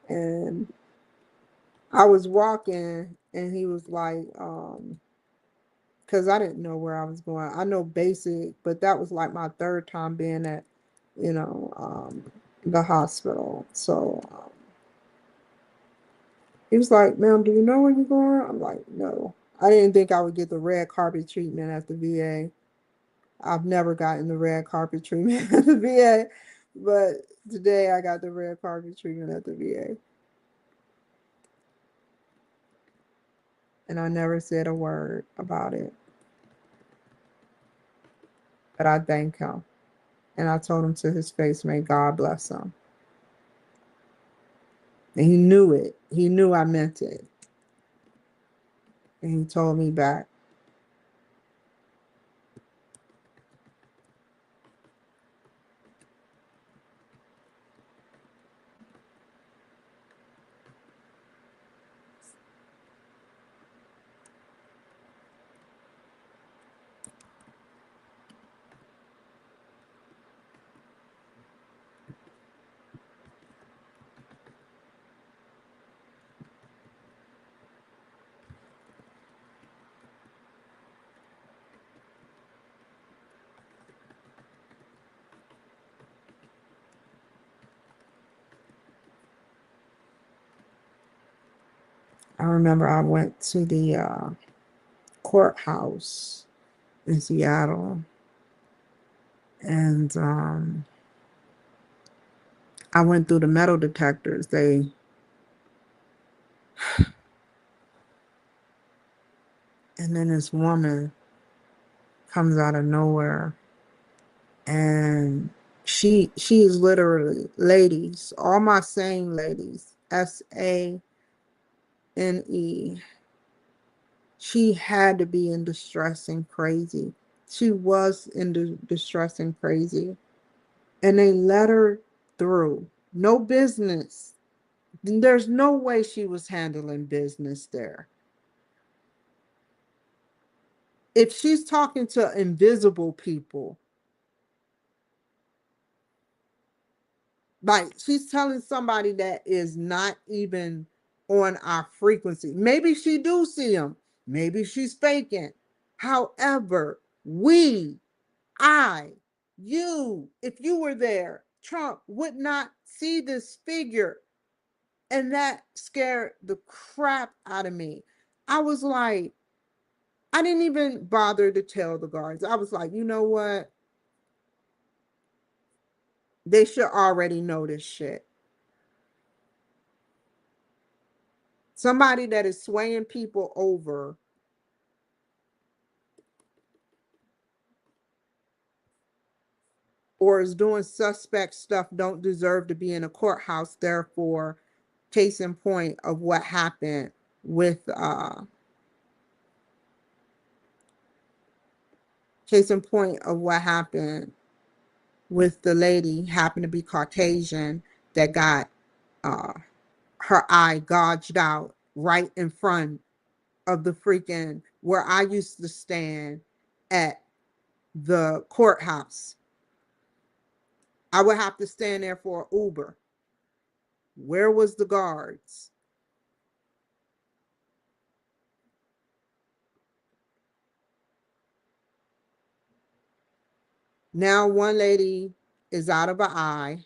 And I was walking and he was like, because I didn't know where I was going. I know basic, but that was like my third time being at, you know, the hospital. So he was like, ma'am, do you know where you're going? I'm like, no. I didn't think I would get the red carpet treatment at the VA. I've never gotten the red carpet treatment at the VA, but today I got the red carpet treatment at the VA. And I never said a word about it. But I thank him. And I told him to his face, may God bless him. And he knew it. He knew I meant it. And he told me back. I remember I went to the courthouse in Seattle. And I went through the metal detectors. And then this woman comes out of nowhere, and she is literally, ladies, all my sane ladies, SANE. She had to be in distress and crazy. She was in distress and crazy. And they let her through. No business. There's no way she was handling business there. If she's talking to invisible people, like she's telling somebody that is not even on our frequency. Maybe she do see them. Maybe she's faking. However, I, you, if you were there, Trump would not see this figure. And that scared the crap out of me. I was like, I didn't even bother to tell the guards. I was like, you know what? They should already know this shit. Somebody that is swaying people over or is doing suspect stuff don't deserve to be in a courthouse. Therefore, case in point of what happened with case in point of what happened with the lady, happened to be Caucasian, that got uh her eye gouged out right in front of the freaking where I used to stand at the courthouse. I would have to stand there for an Uber. Where was the guards? Now one lady is out of an eye.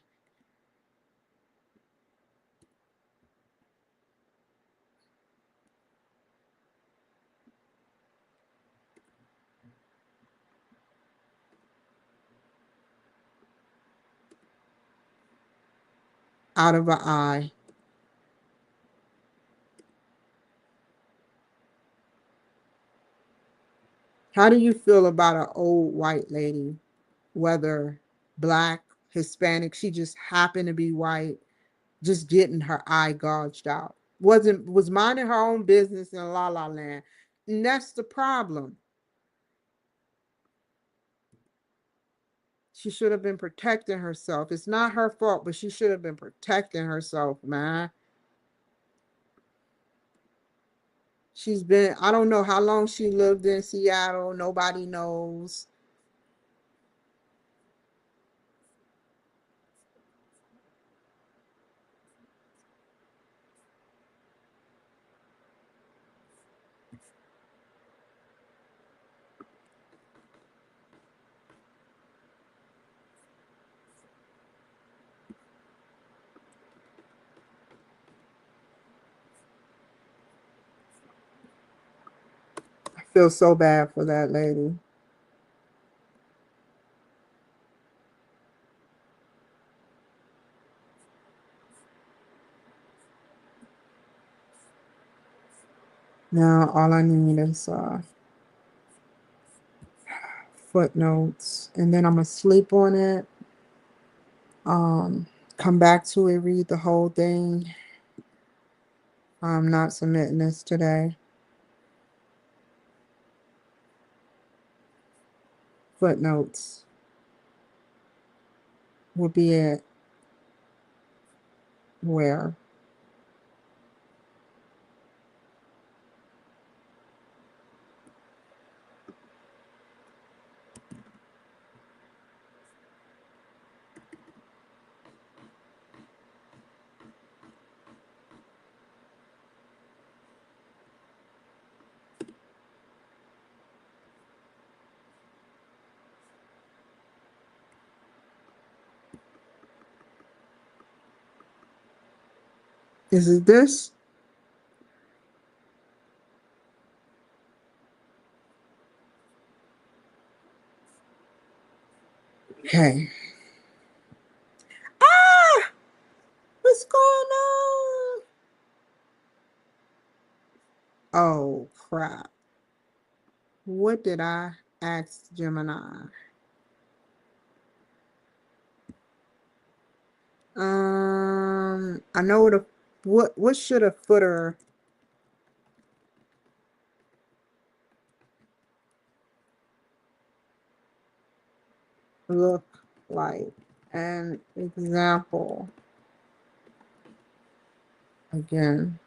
Out of an eye. How do you feel about an old white lady, whether black, Hispanic, she just happened to be white, just getting her eye gouged out? Was minding her own business in La La Land. And that's the problem. She should have been protecting herself. It's not her fault, but she should have been protecting herself, man. She's been, I don't know how long she lived in Seattle. Nobody knows. I feel so bad for that lady. Now all I need is footnotes, and then I'm gonna sleep on it. Um, Come back to it, read the whole thing. I'm not submitting this today. Footnotes will be at where? Is it this? Okay. Ah, what's going on? Oh crap. What did I ask Gemini? I know what should a footer look like? An example again.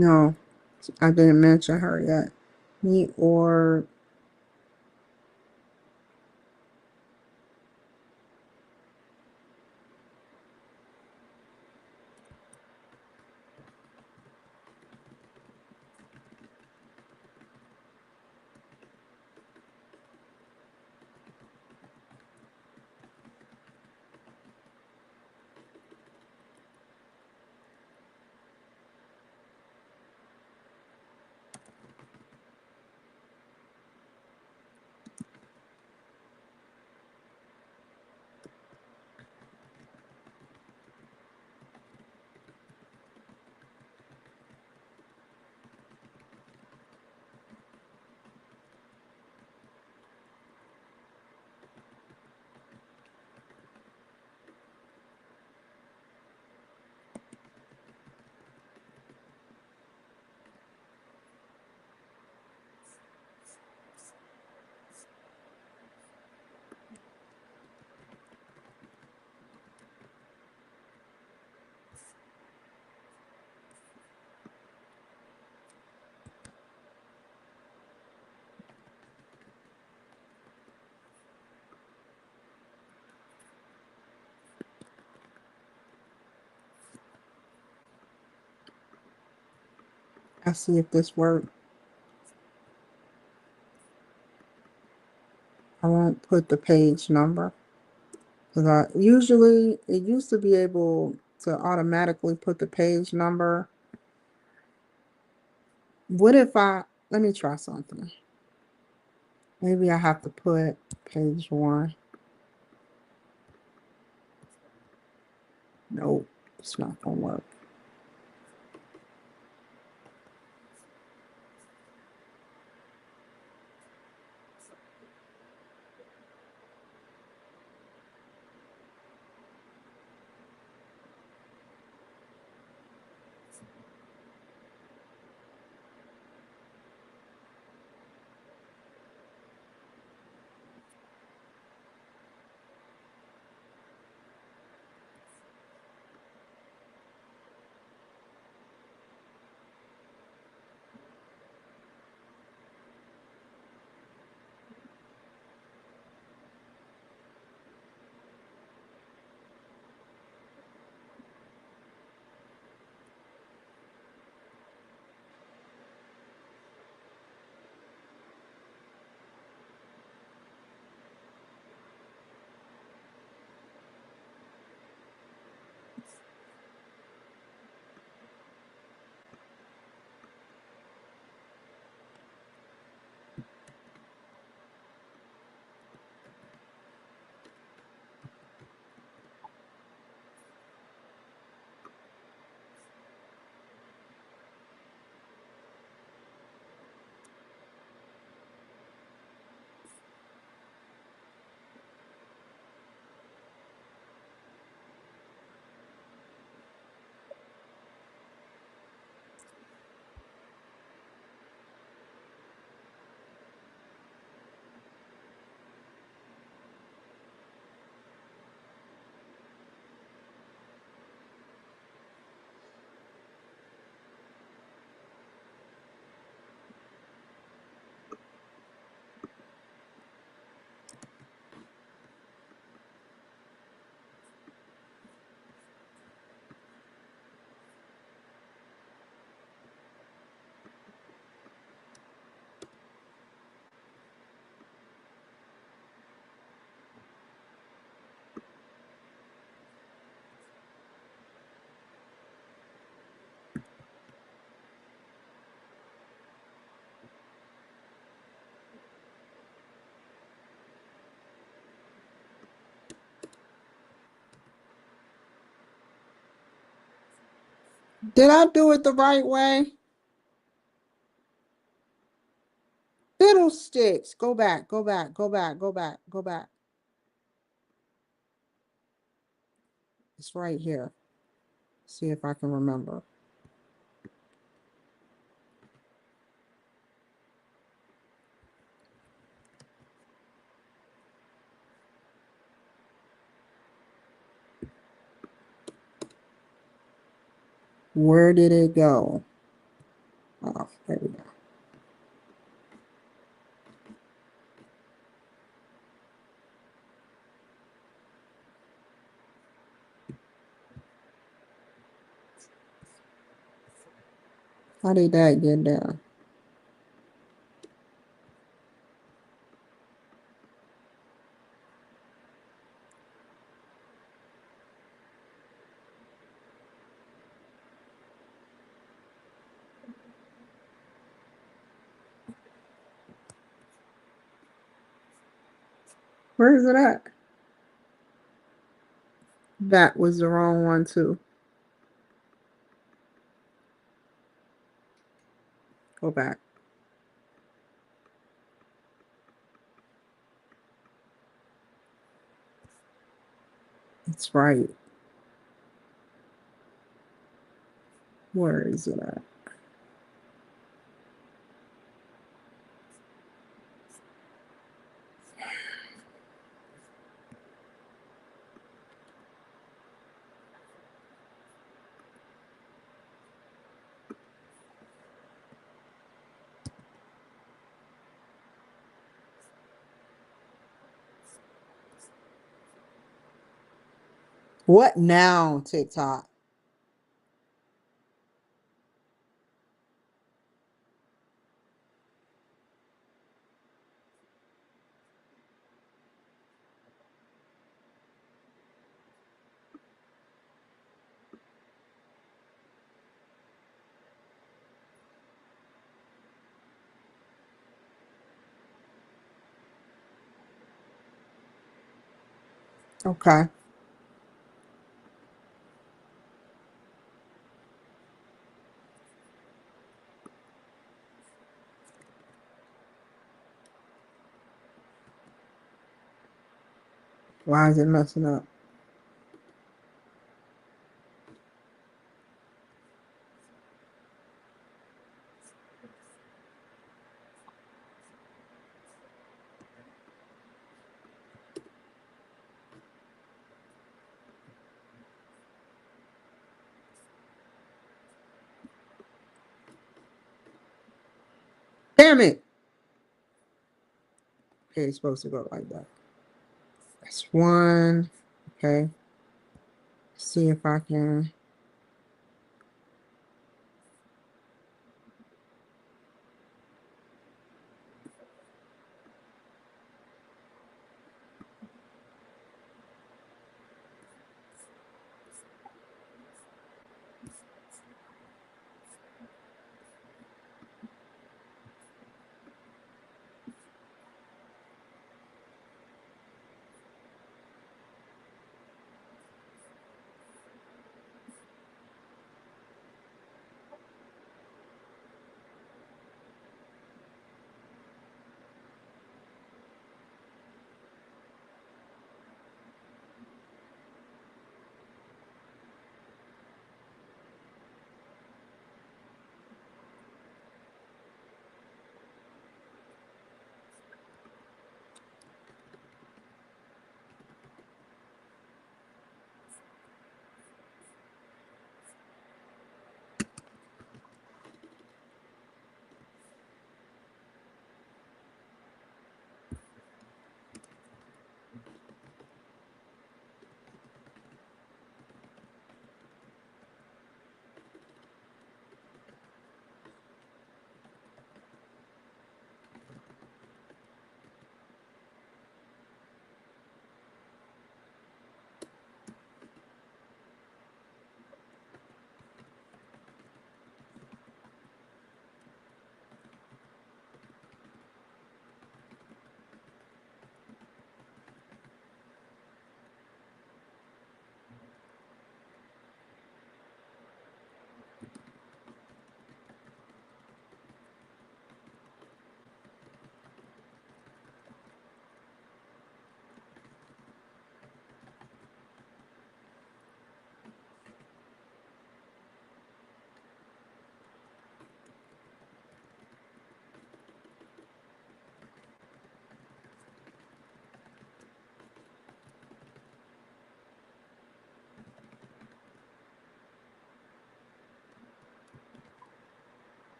No, I didn't mention her yet. Me or I'll see if this works. I won't put the page number because I usually it used to be able to automatically put the page number. What if let me try something. Maybe I have to put page 1. Nope, it's not gonna work. Did I do it the right way? Fiddlesticks. Go back, go back, go back, go back, go back. It's right here. See if I can remember. Where did it go? Oh, there we go. How did that get there? Where is it at? That was the wrong one too. Go back. It's right. Where is it at? What now, TikTok? Okay. Why is it messing up? Damn it. Okay, it's supposed to go like that. That's one. Okay. See if I can.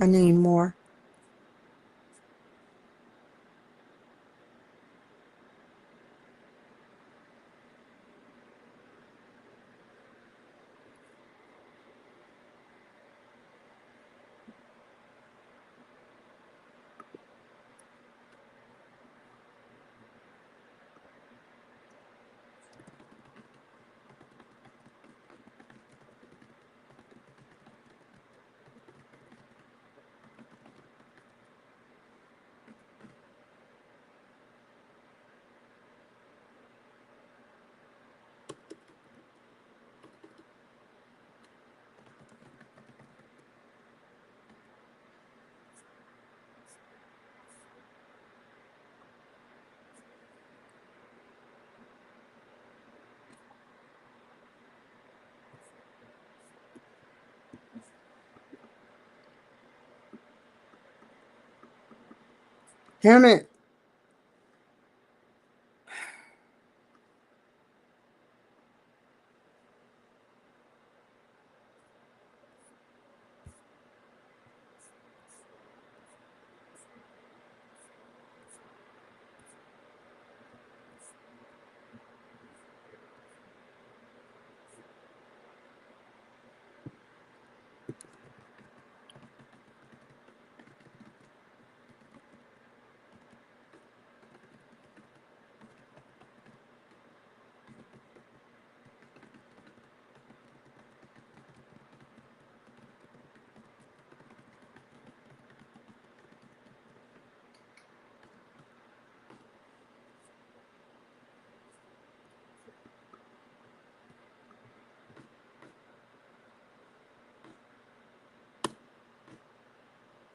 I need more. Damn it.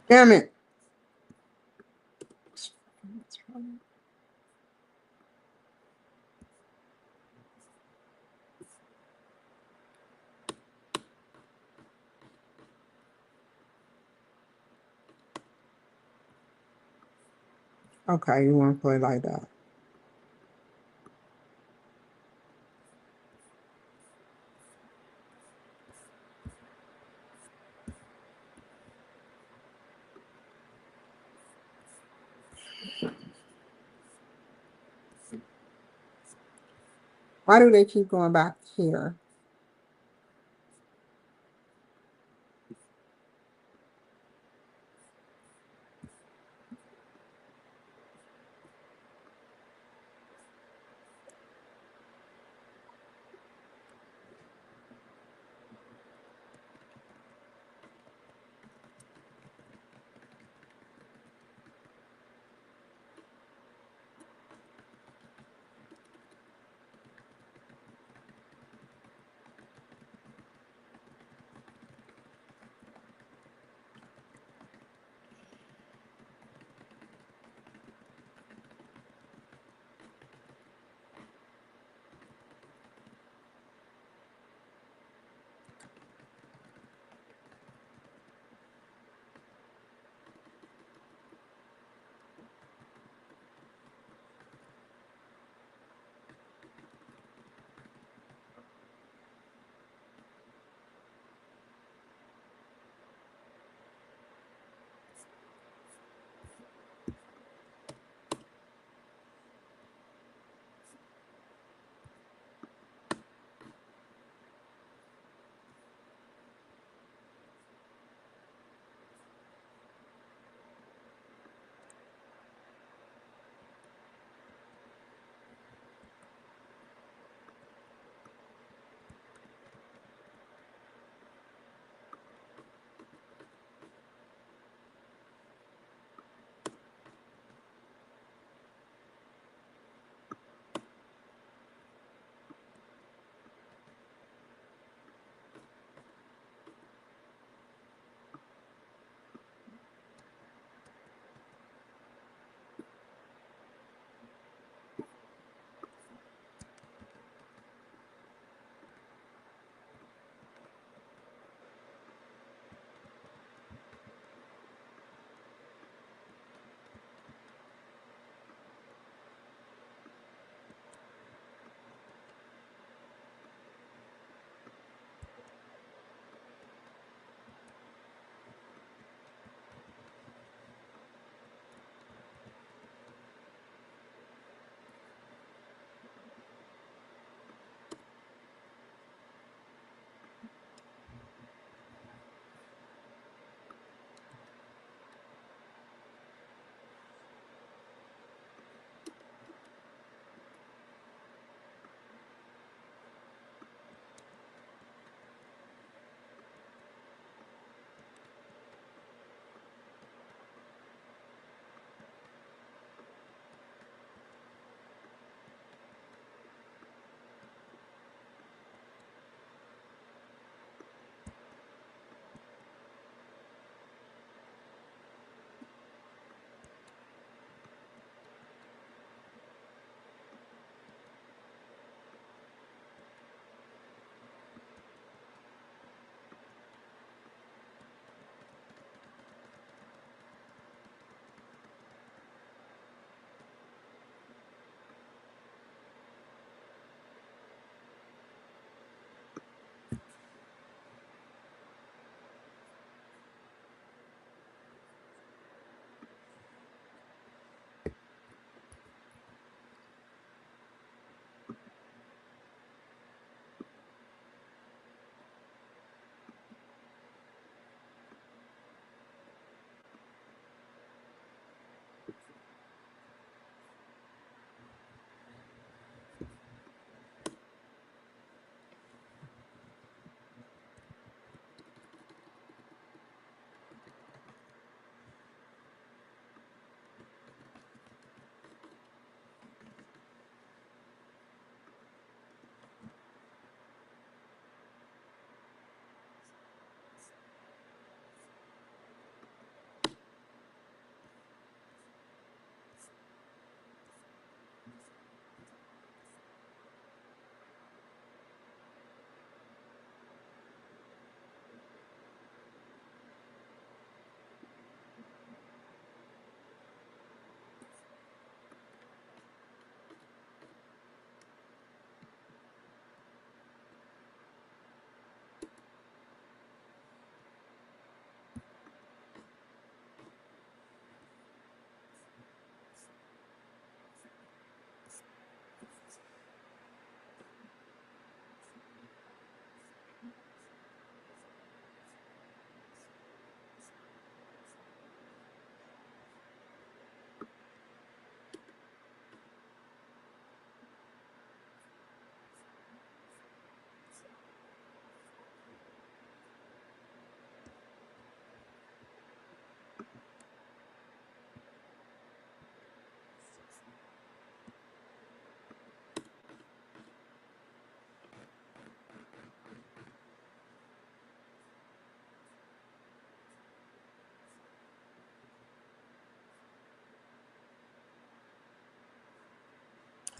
Damn it. Okay, you want to play like that. Why do they keep going back here?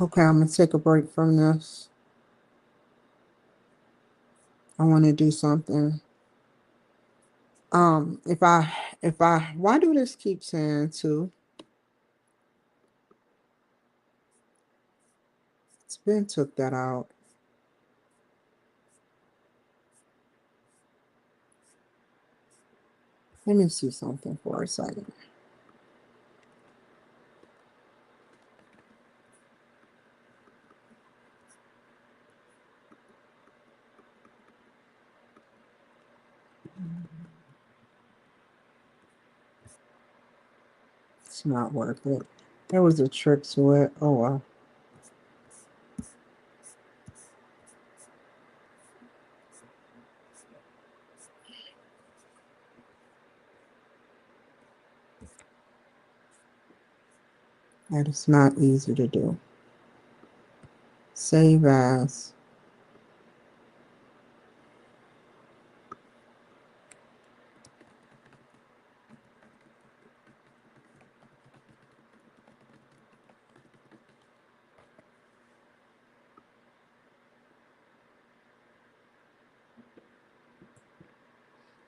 Okay, I'm gonna take a break from this. I want to do something. If I why do this keep saying to? It's been took that out. Let me see something for a second. It's not worth it. There was a trick to it. Oh well. That is not easy to do. Save as.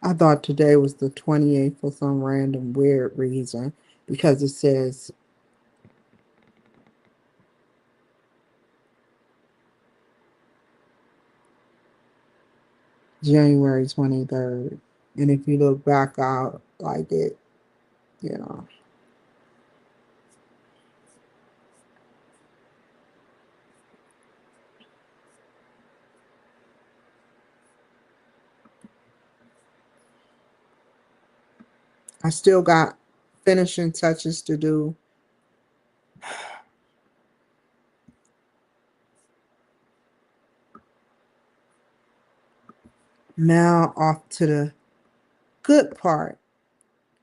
I thought today was the 28th for some random weird reason because it says January 23rd. And if you look back out like it, you know, I still got finishing touches to do. Now off to the good part,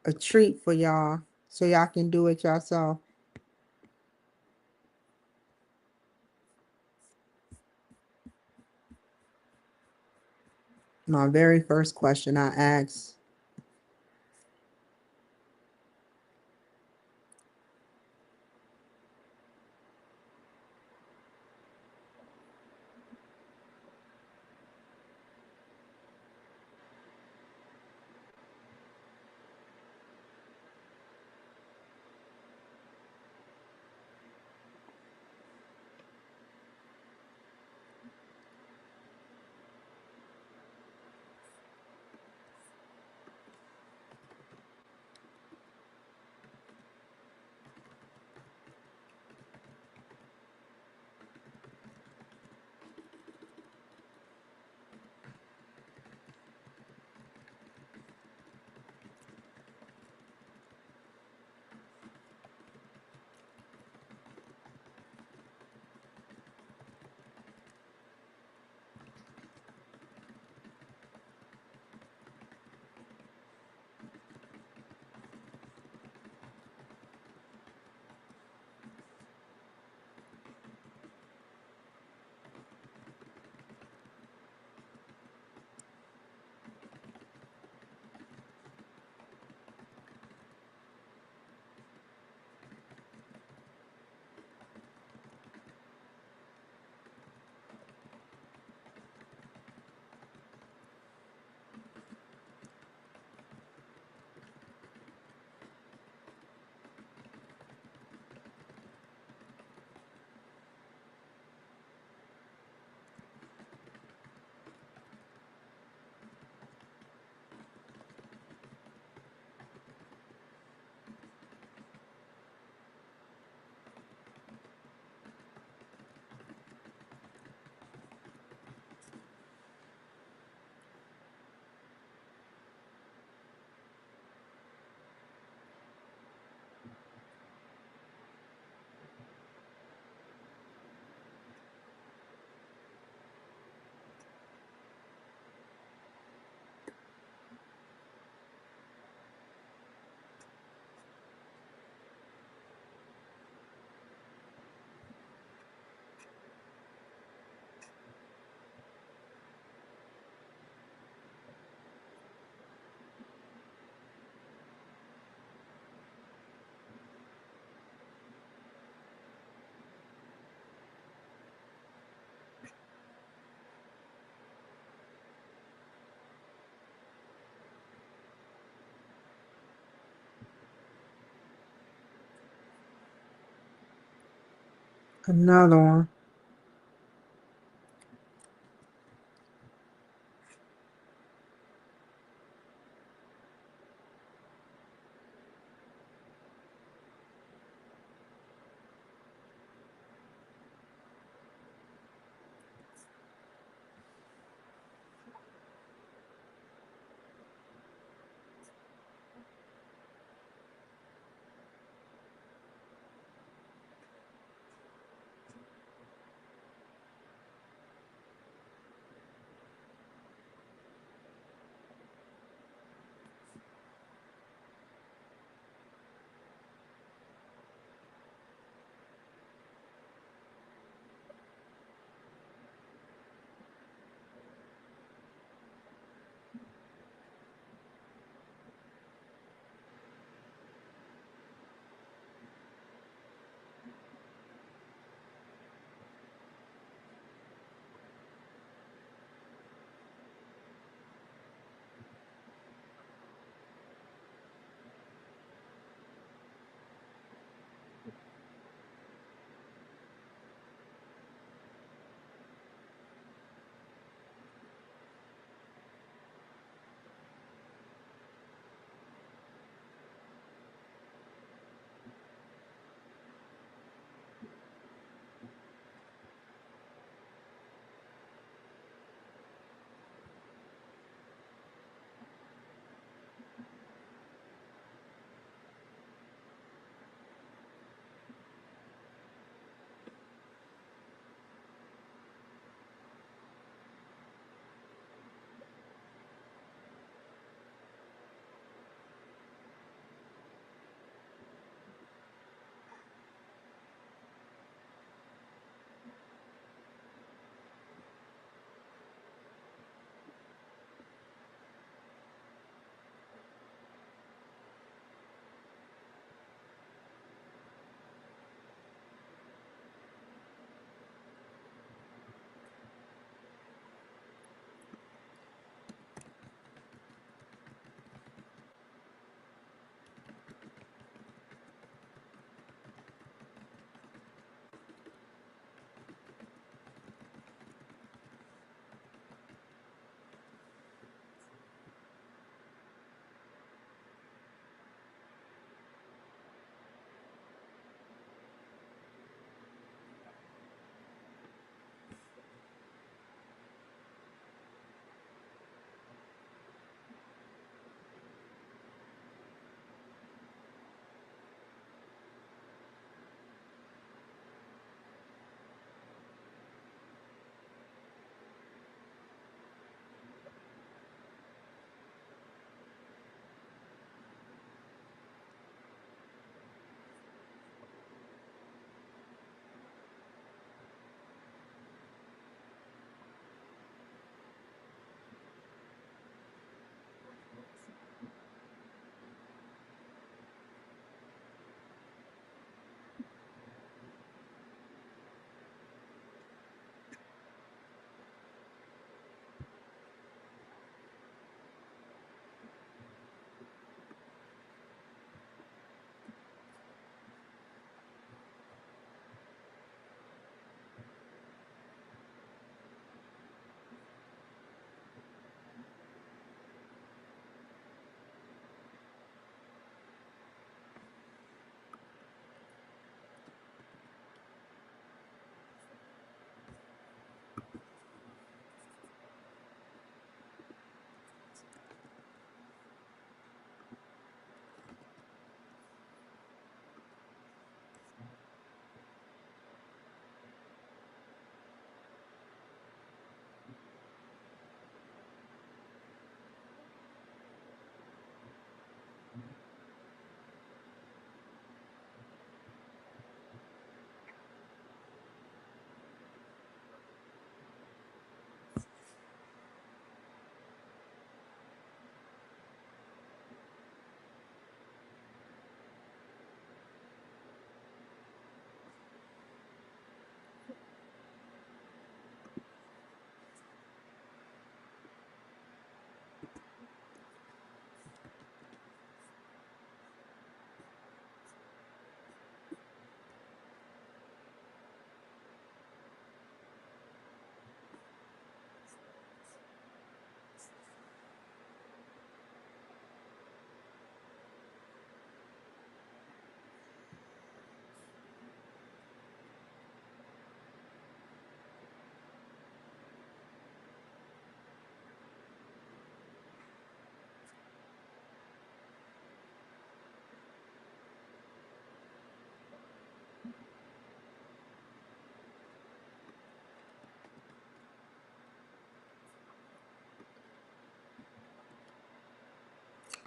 a treat for y'all so y'all can do it yourself. My very first question I asked, Another one.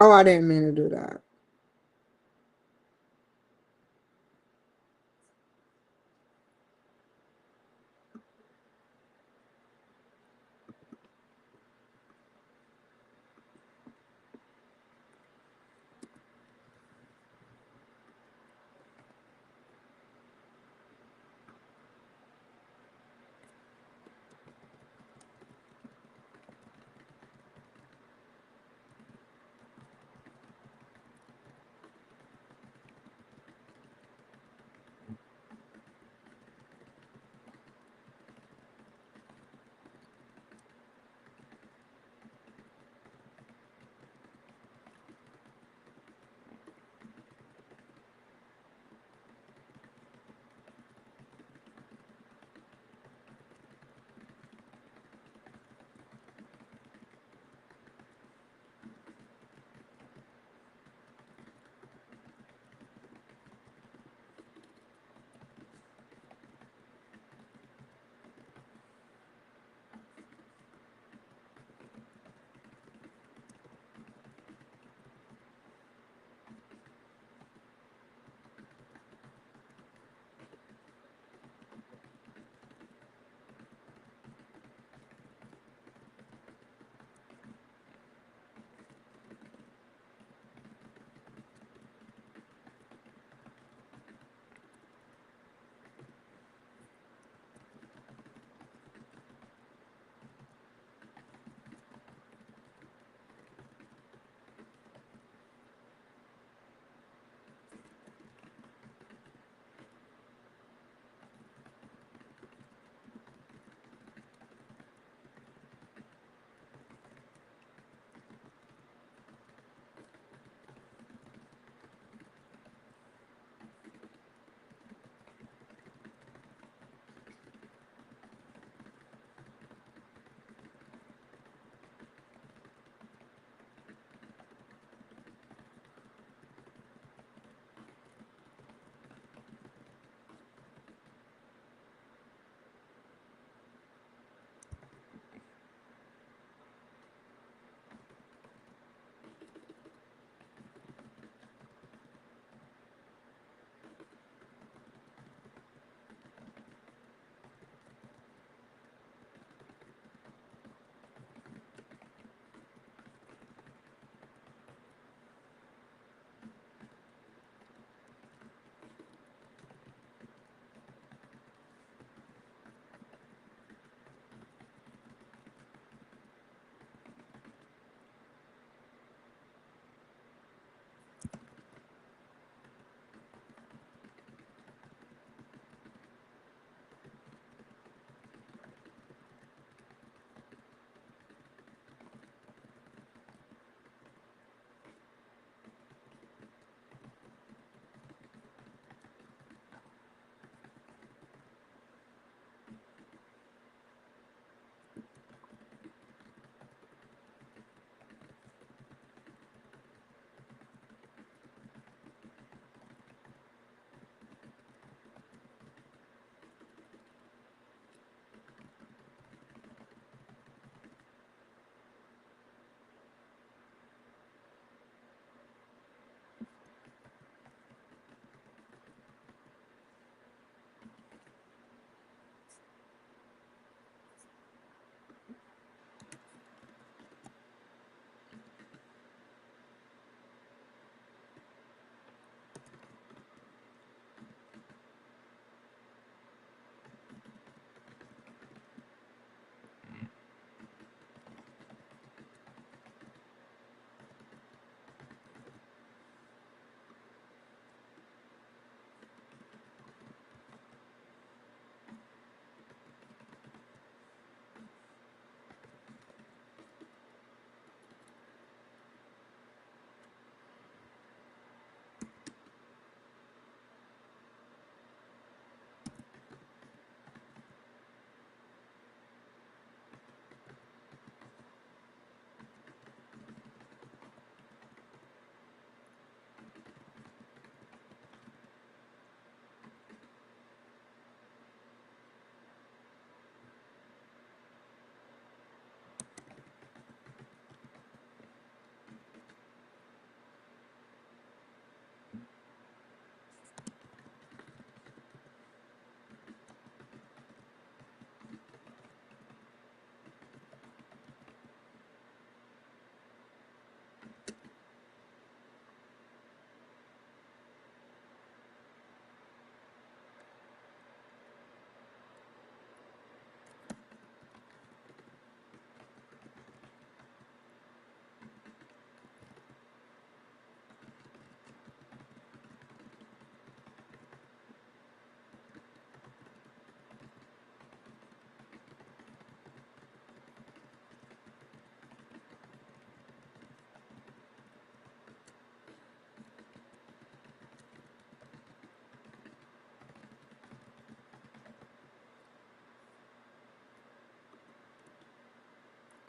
Oh, I didn't mean to do that.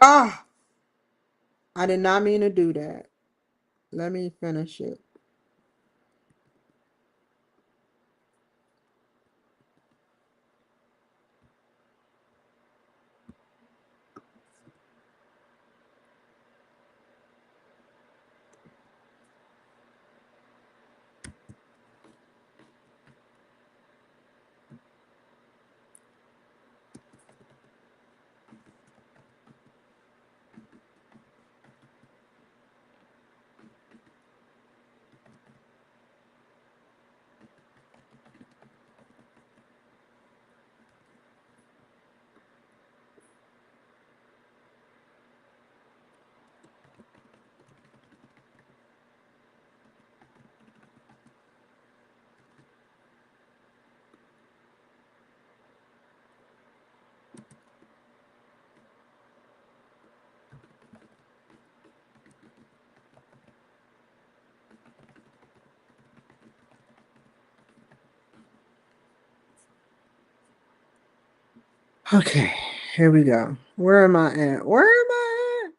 Ah, I did not mean to do that. Let me finish it. Okay, here we go. Where am I at? Where am I at?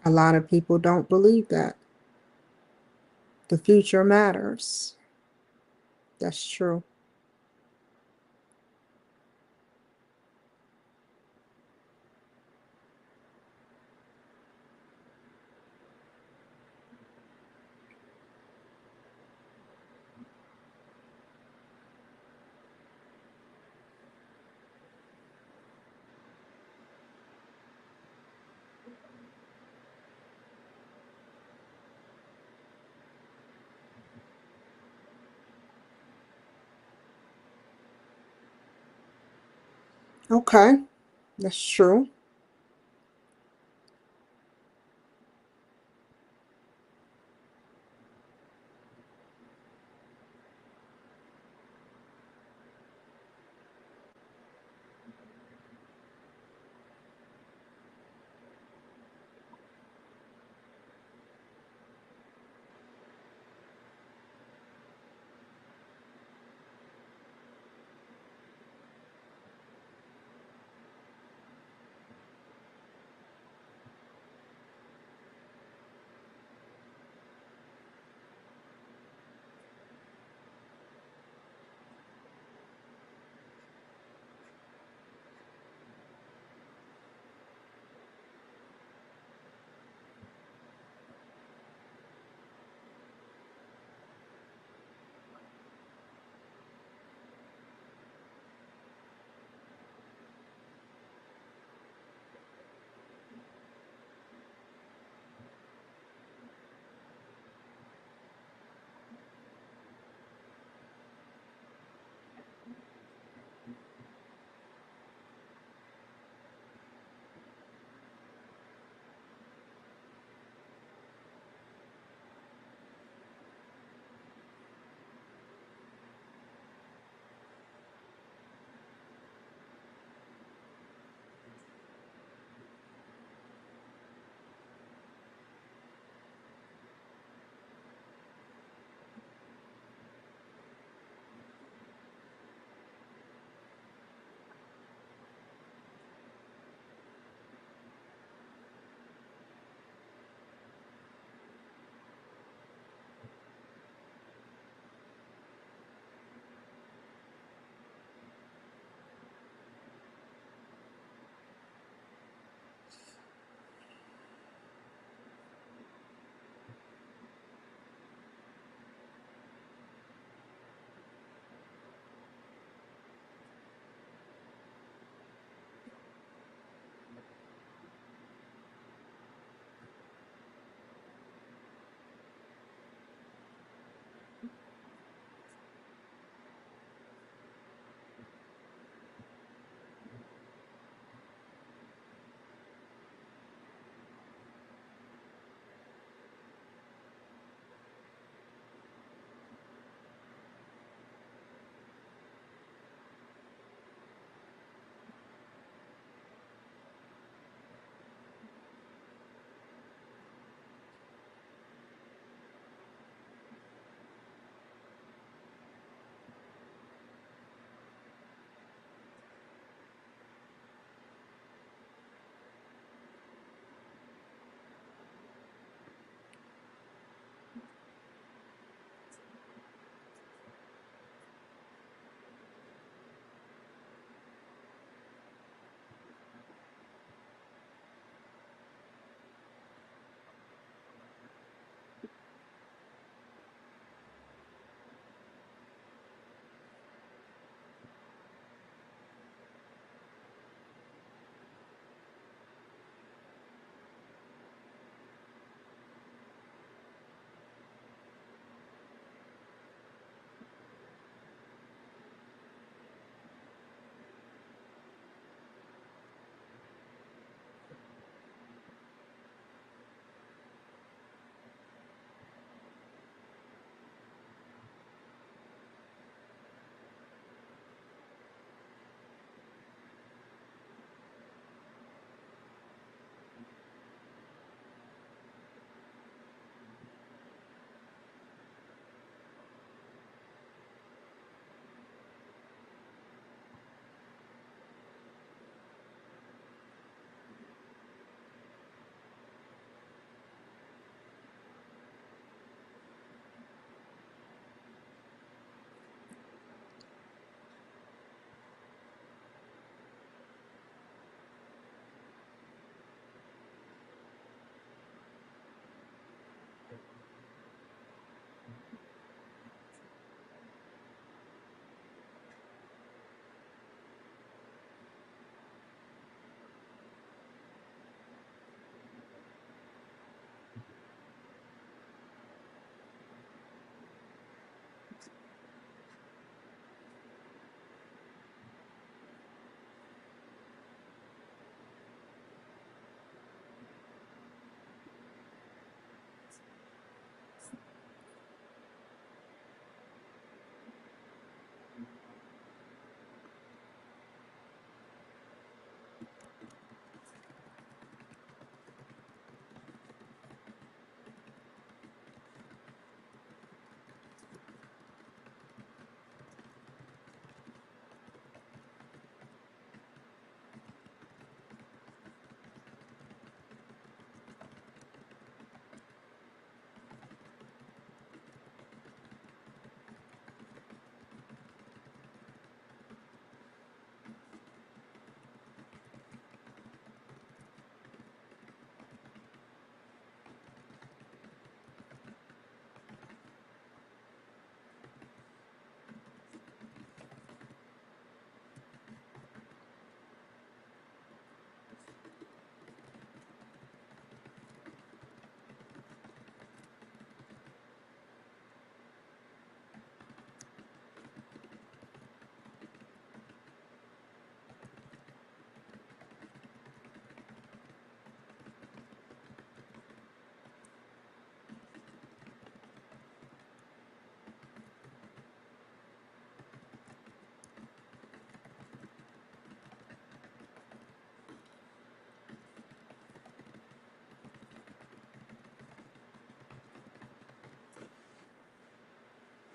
A lot of people don't believe that. The future matters. That's true. Okay, that's true.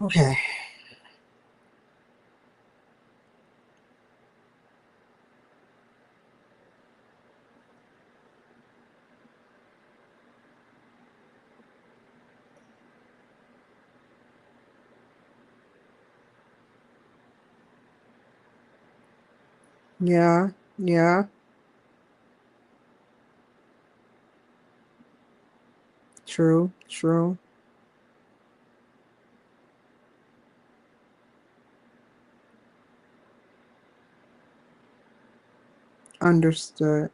Okay. Yeah, yeah, true, true. Understood.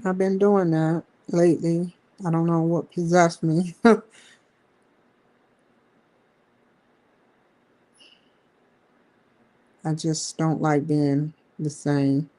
I've been doing that lately. I don't know what possessed me. I just don't like being the same.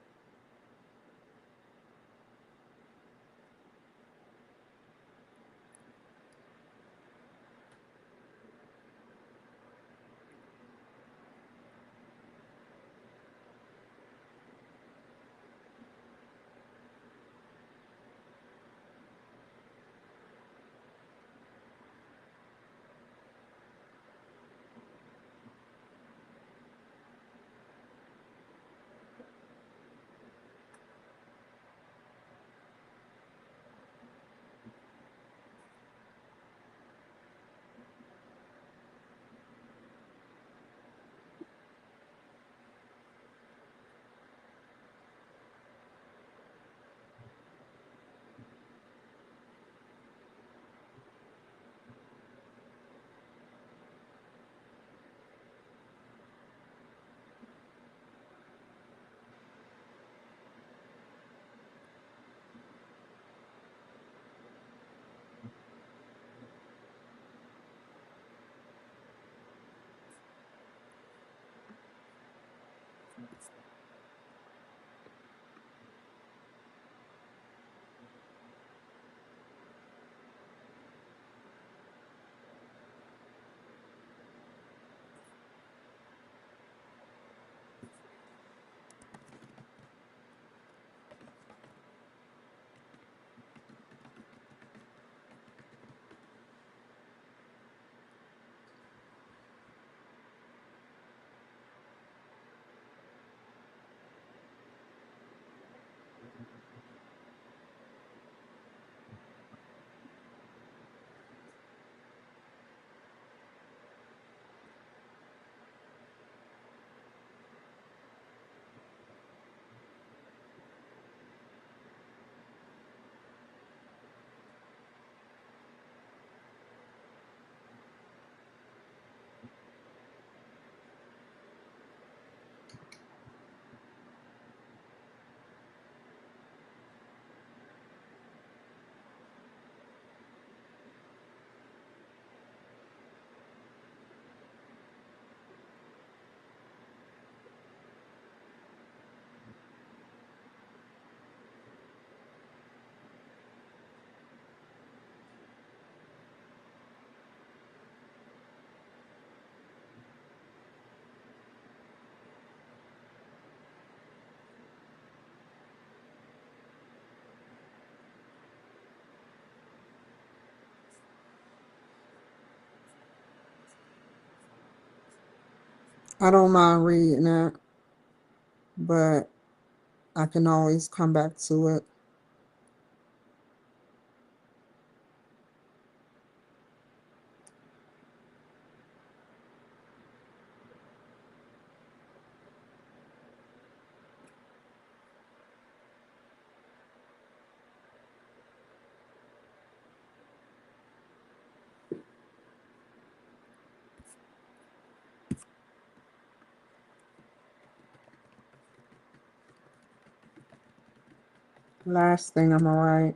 I don't mind reading it, but I can always come back to it. Last thing I'm gonna write.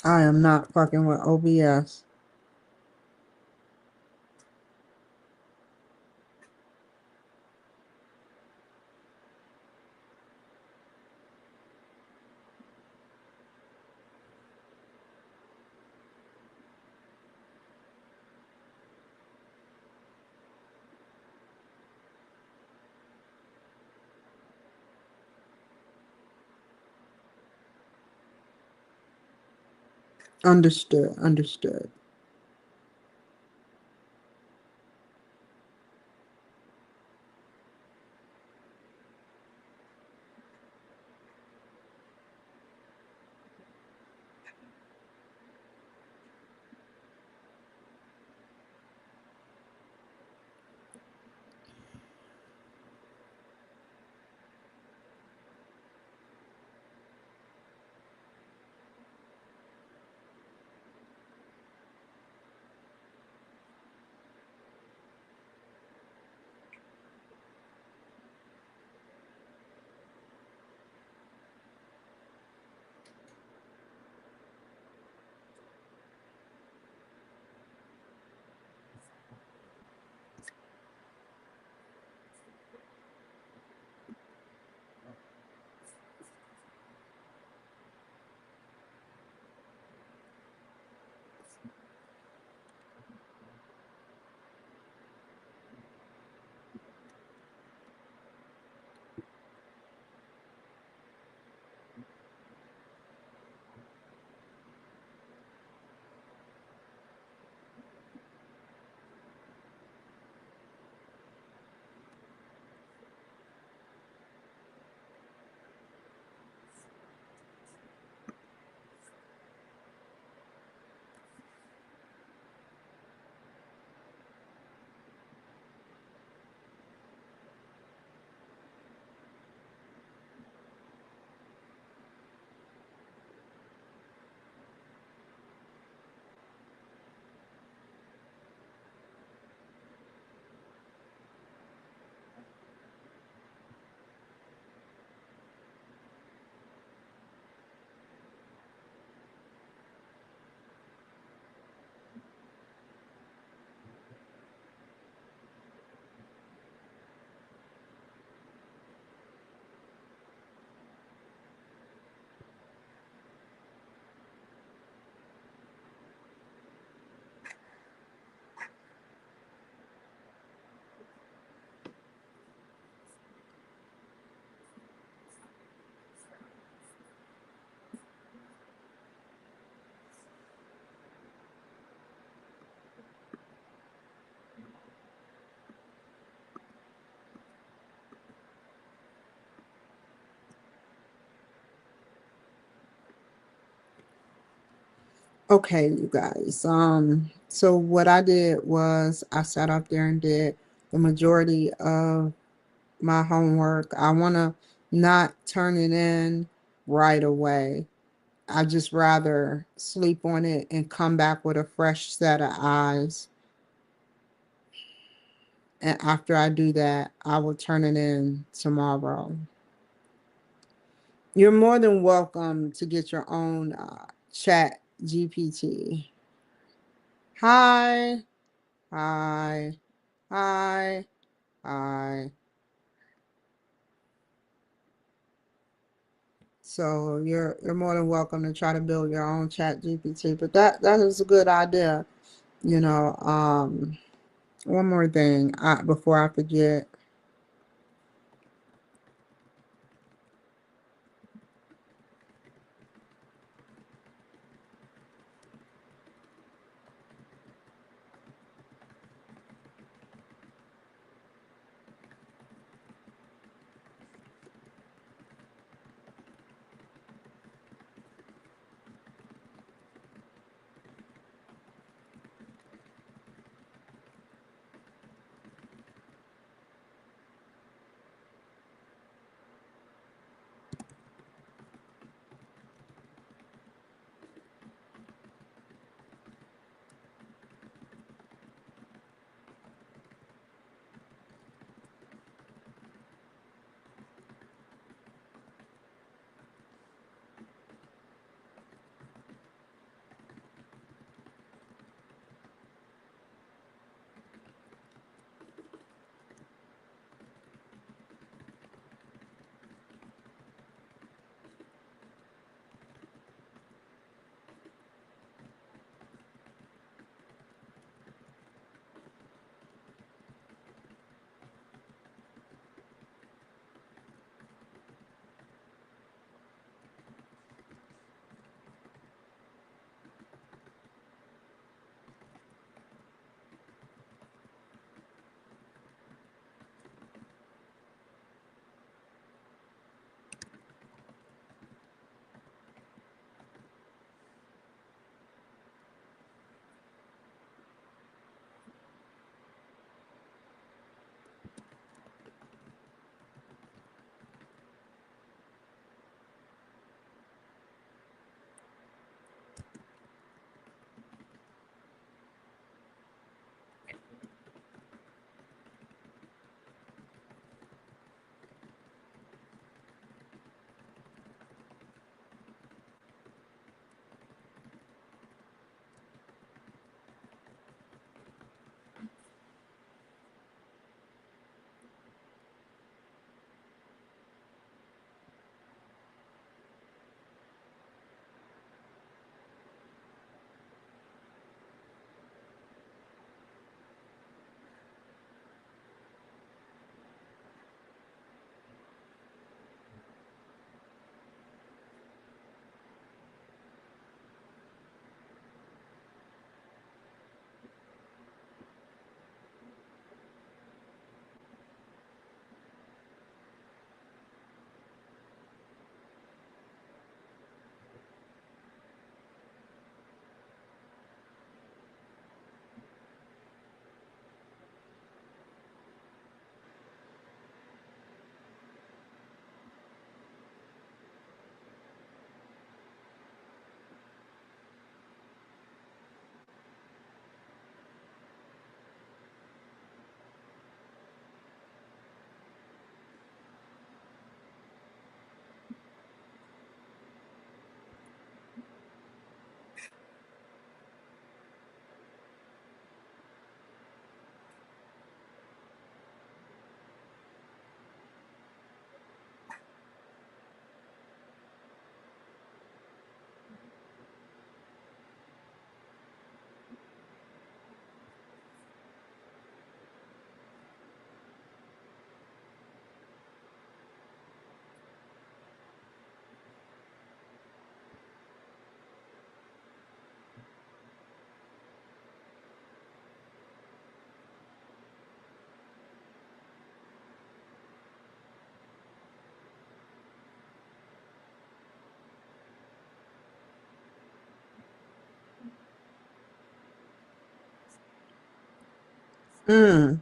I am not fucking with OBS. Understood. Understood. Okay, you guys. So what I did was I sat up there and did the majority of my homework. I want to not turn it in right away. I just rather sleep on it and come back with a fresh set of eyes. And after I do that, I will turn it in tomorrow. You're more than welcome to get your own chat GPT. Hi, hi, hi, hi. So you're more than welcome to try to build your own chat GPT. But that is a good idea. You know, one more thing before I forget. Mm.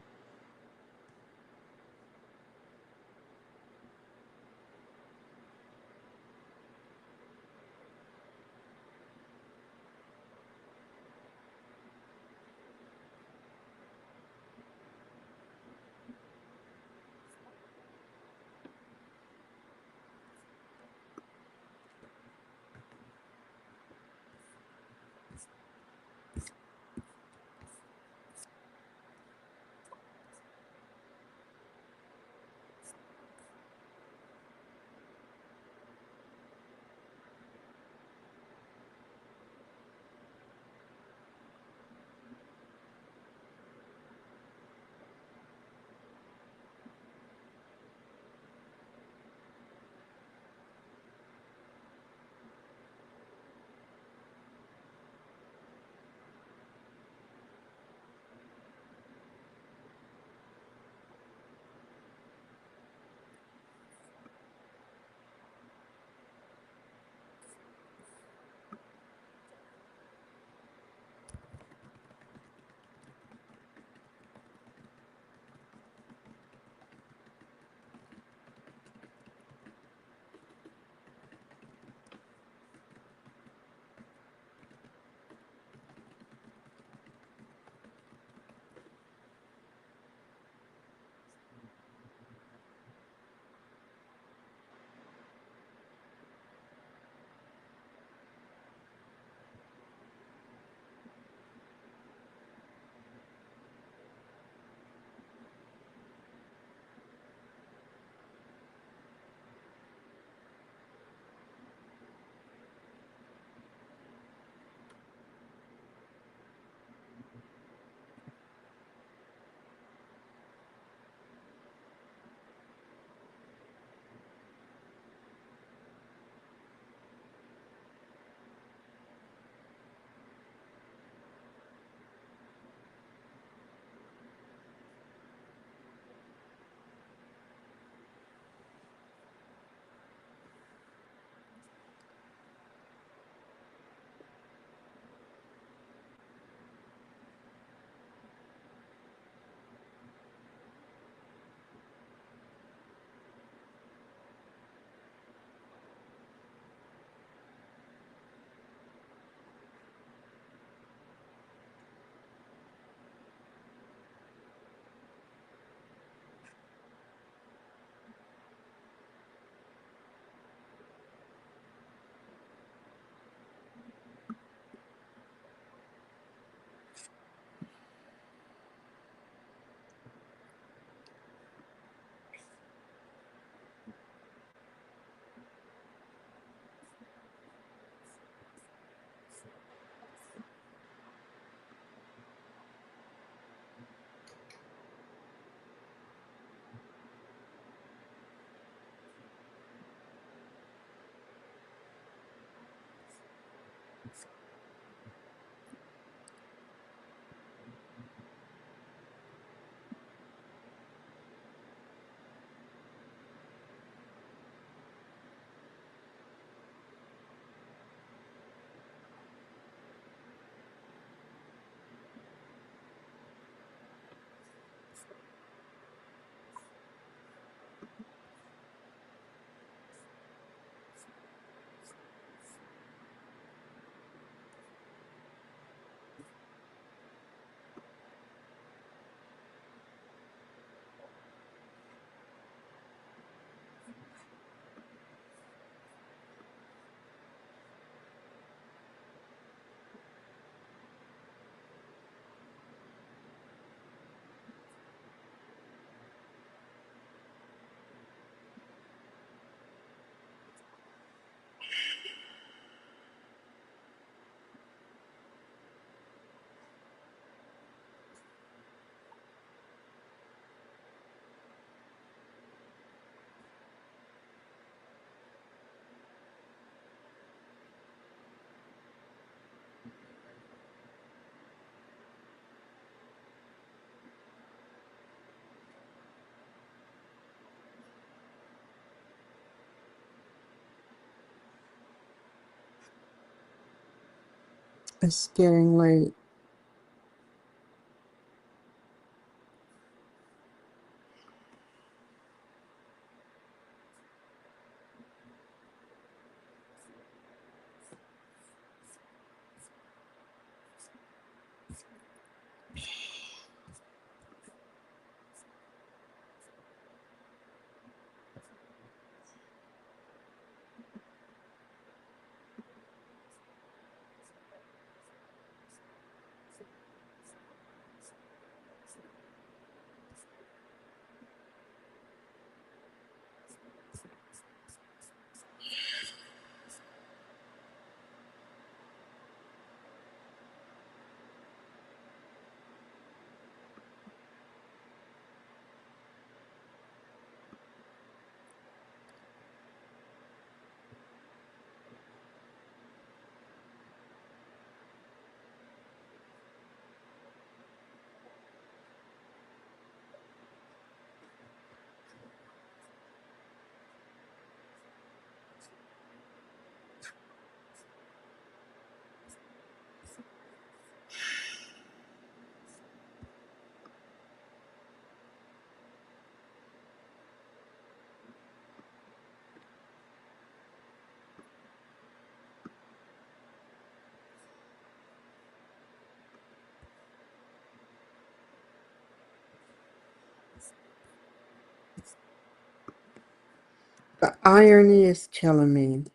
It's getting late. The irony is killing me.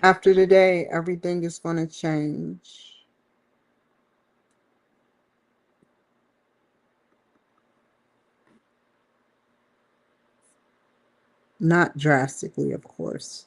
After today, everything is going to change. Not drastically, of course.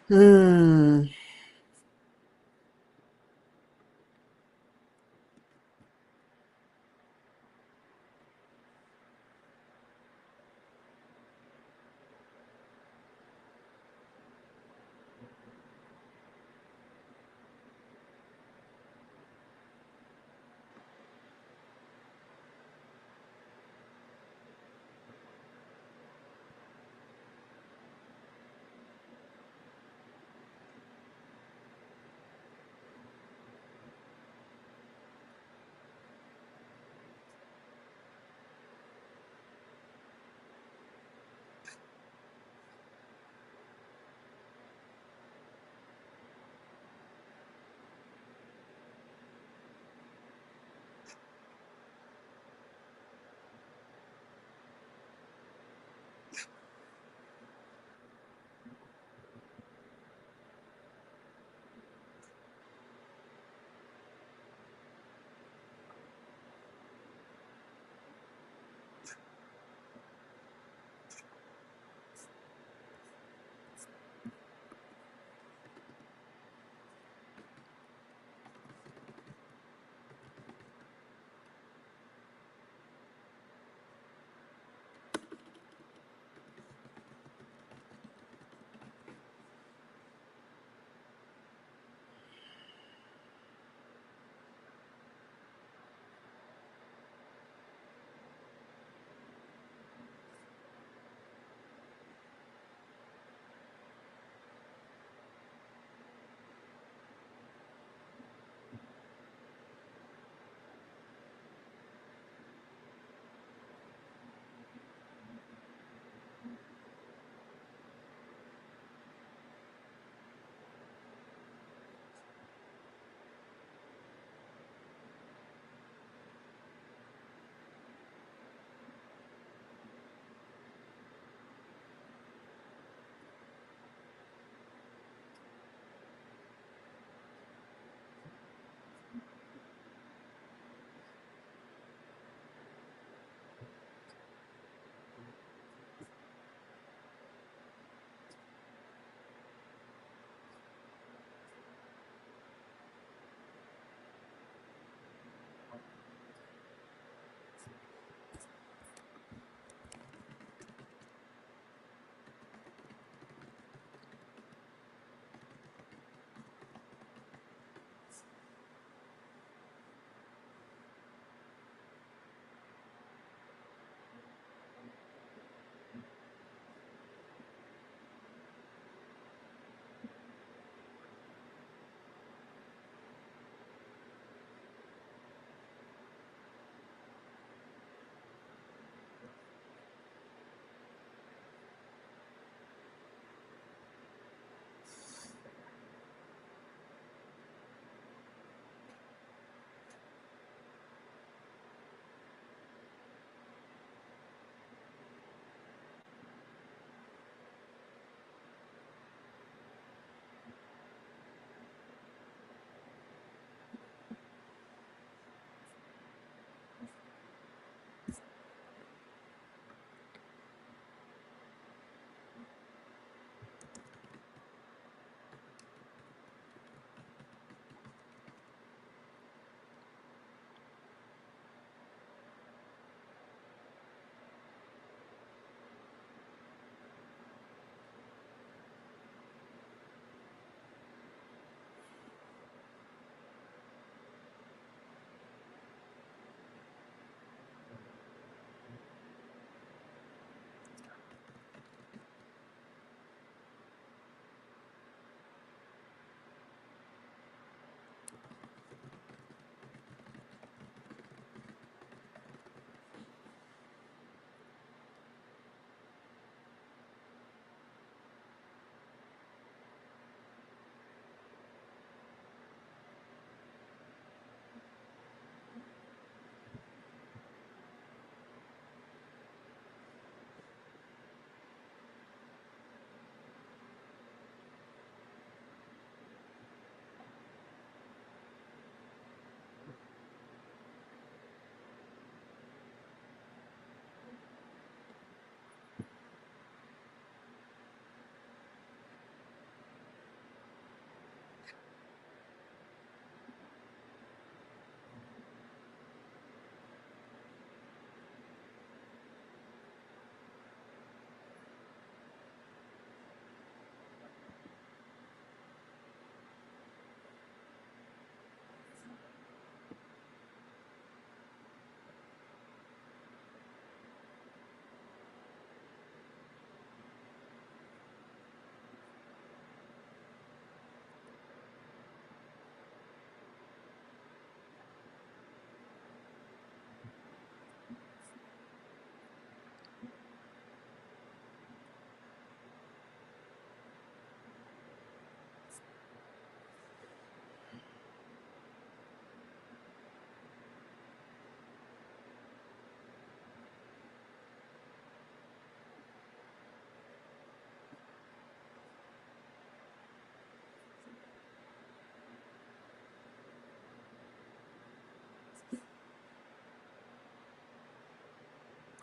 Hmm.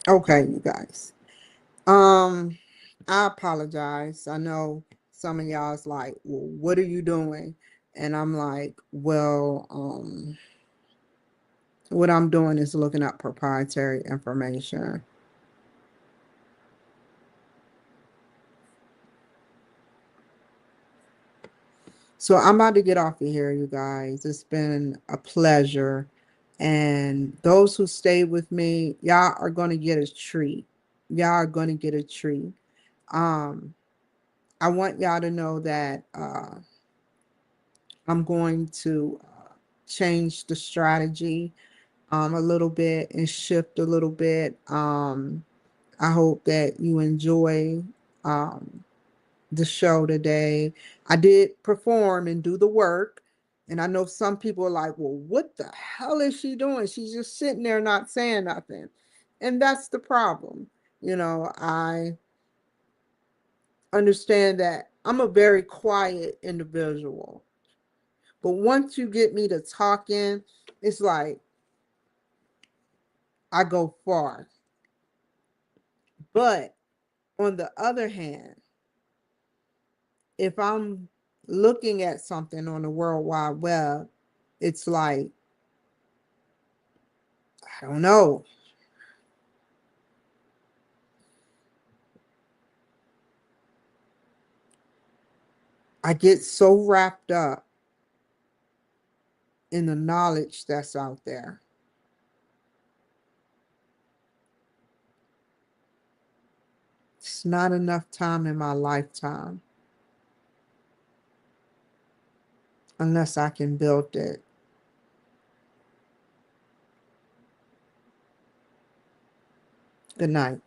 Okay, you guys. Um, I apologize. I know some of y'all's like, well, what are you doing? And I'm like, well, what I'm doing is looking up proprietary information. So I'm about to get off of here, you guys. It's been a pleasure. And those who stay with me, y'all are going to get a treat. Y'all are going to get a treat. Um, I want y'all to know that I'm going to change the strategy a little bit and shift a little bit. I hope that you enjoy um, the show today. I did perform and do the work. And I know some people are like, well, what the hell is she doing? She's just sitting there not saying nothing. And that's the problem. I understand that I'm a very quiet individual. But once you get me to talking, it's like I go far. But on the other hand, if I'm looking at something on the World Wide Web, it's like, I don't know. I get so wrapped up in the knowledge that's out there. It's not enough time in my lifetime unless I can build it. Good night.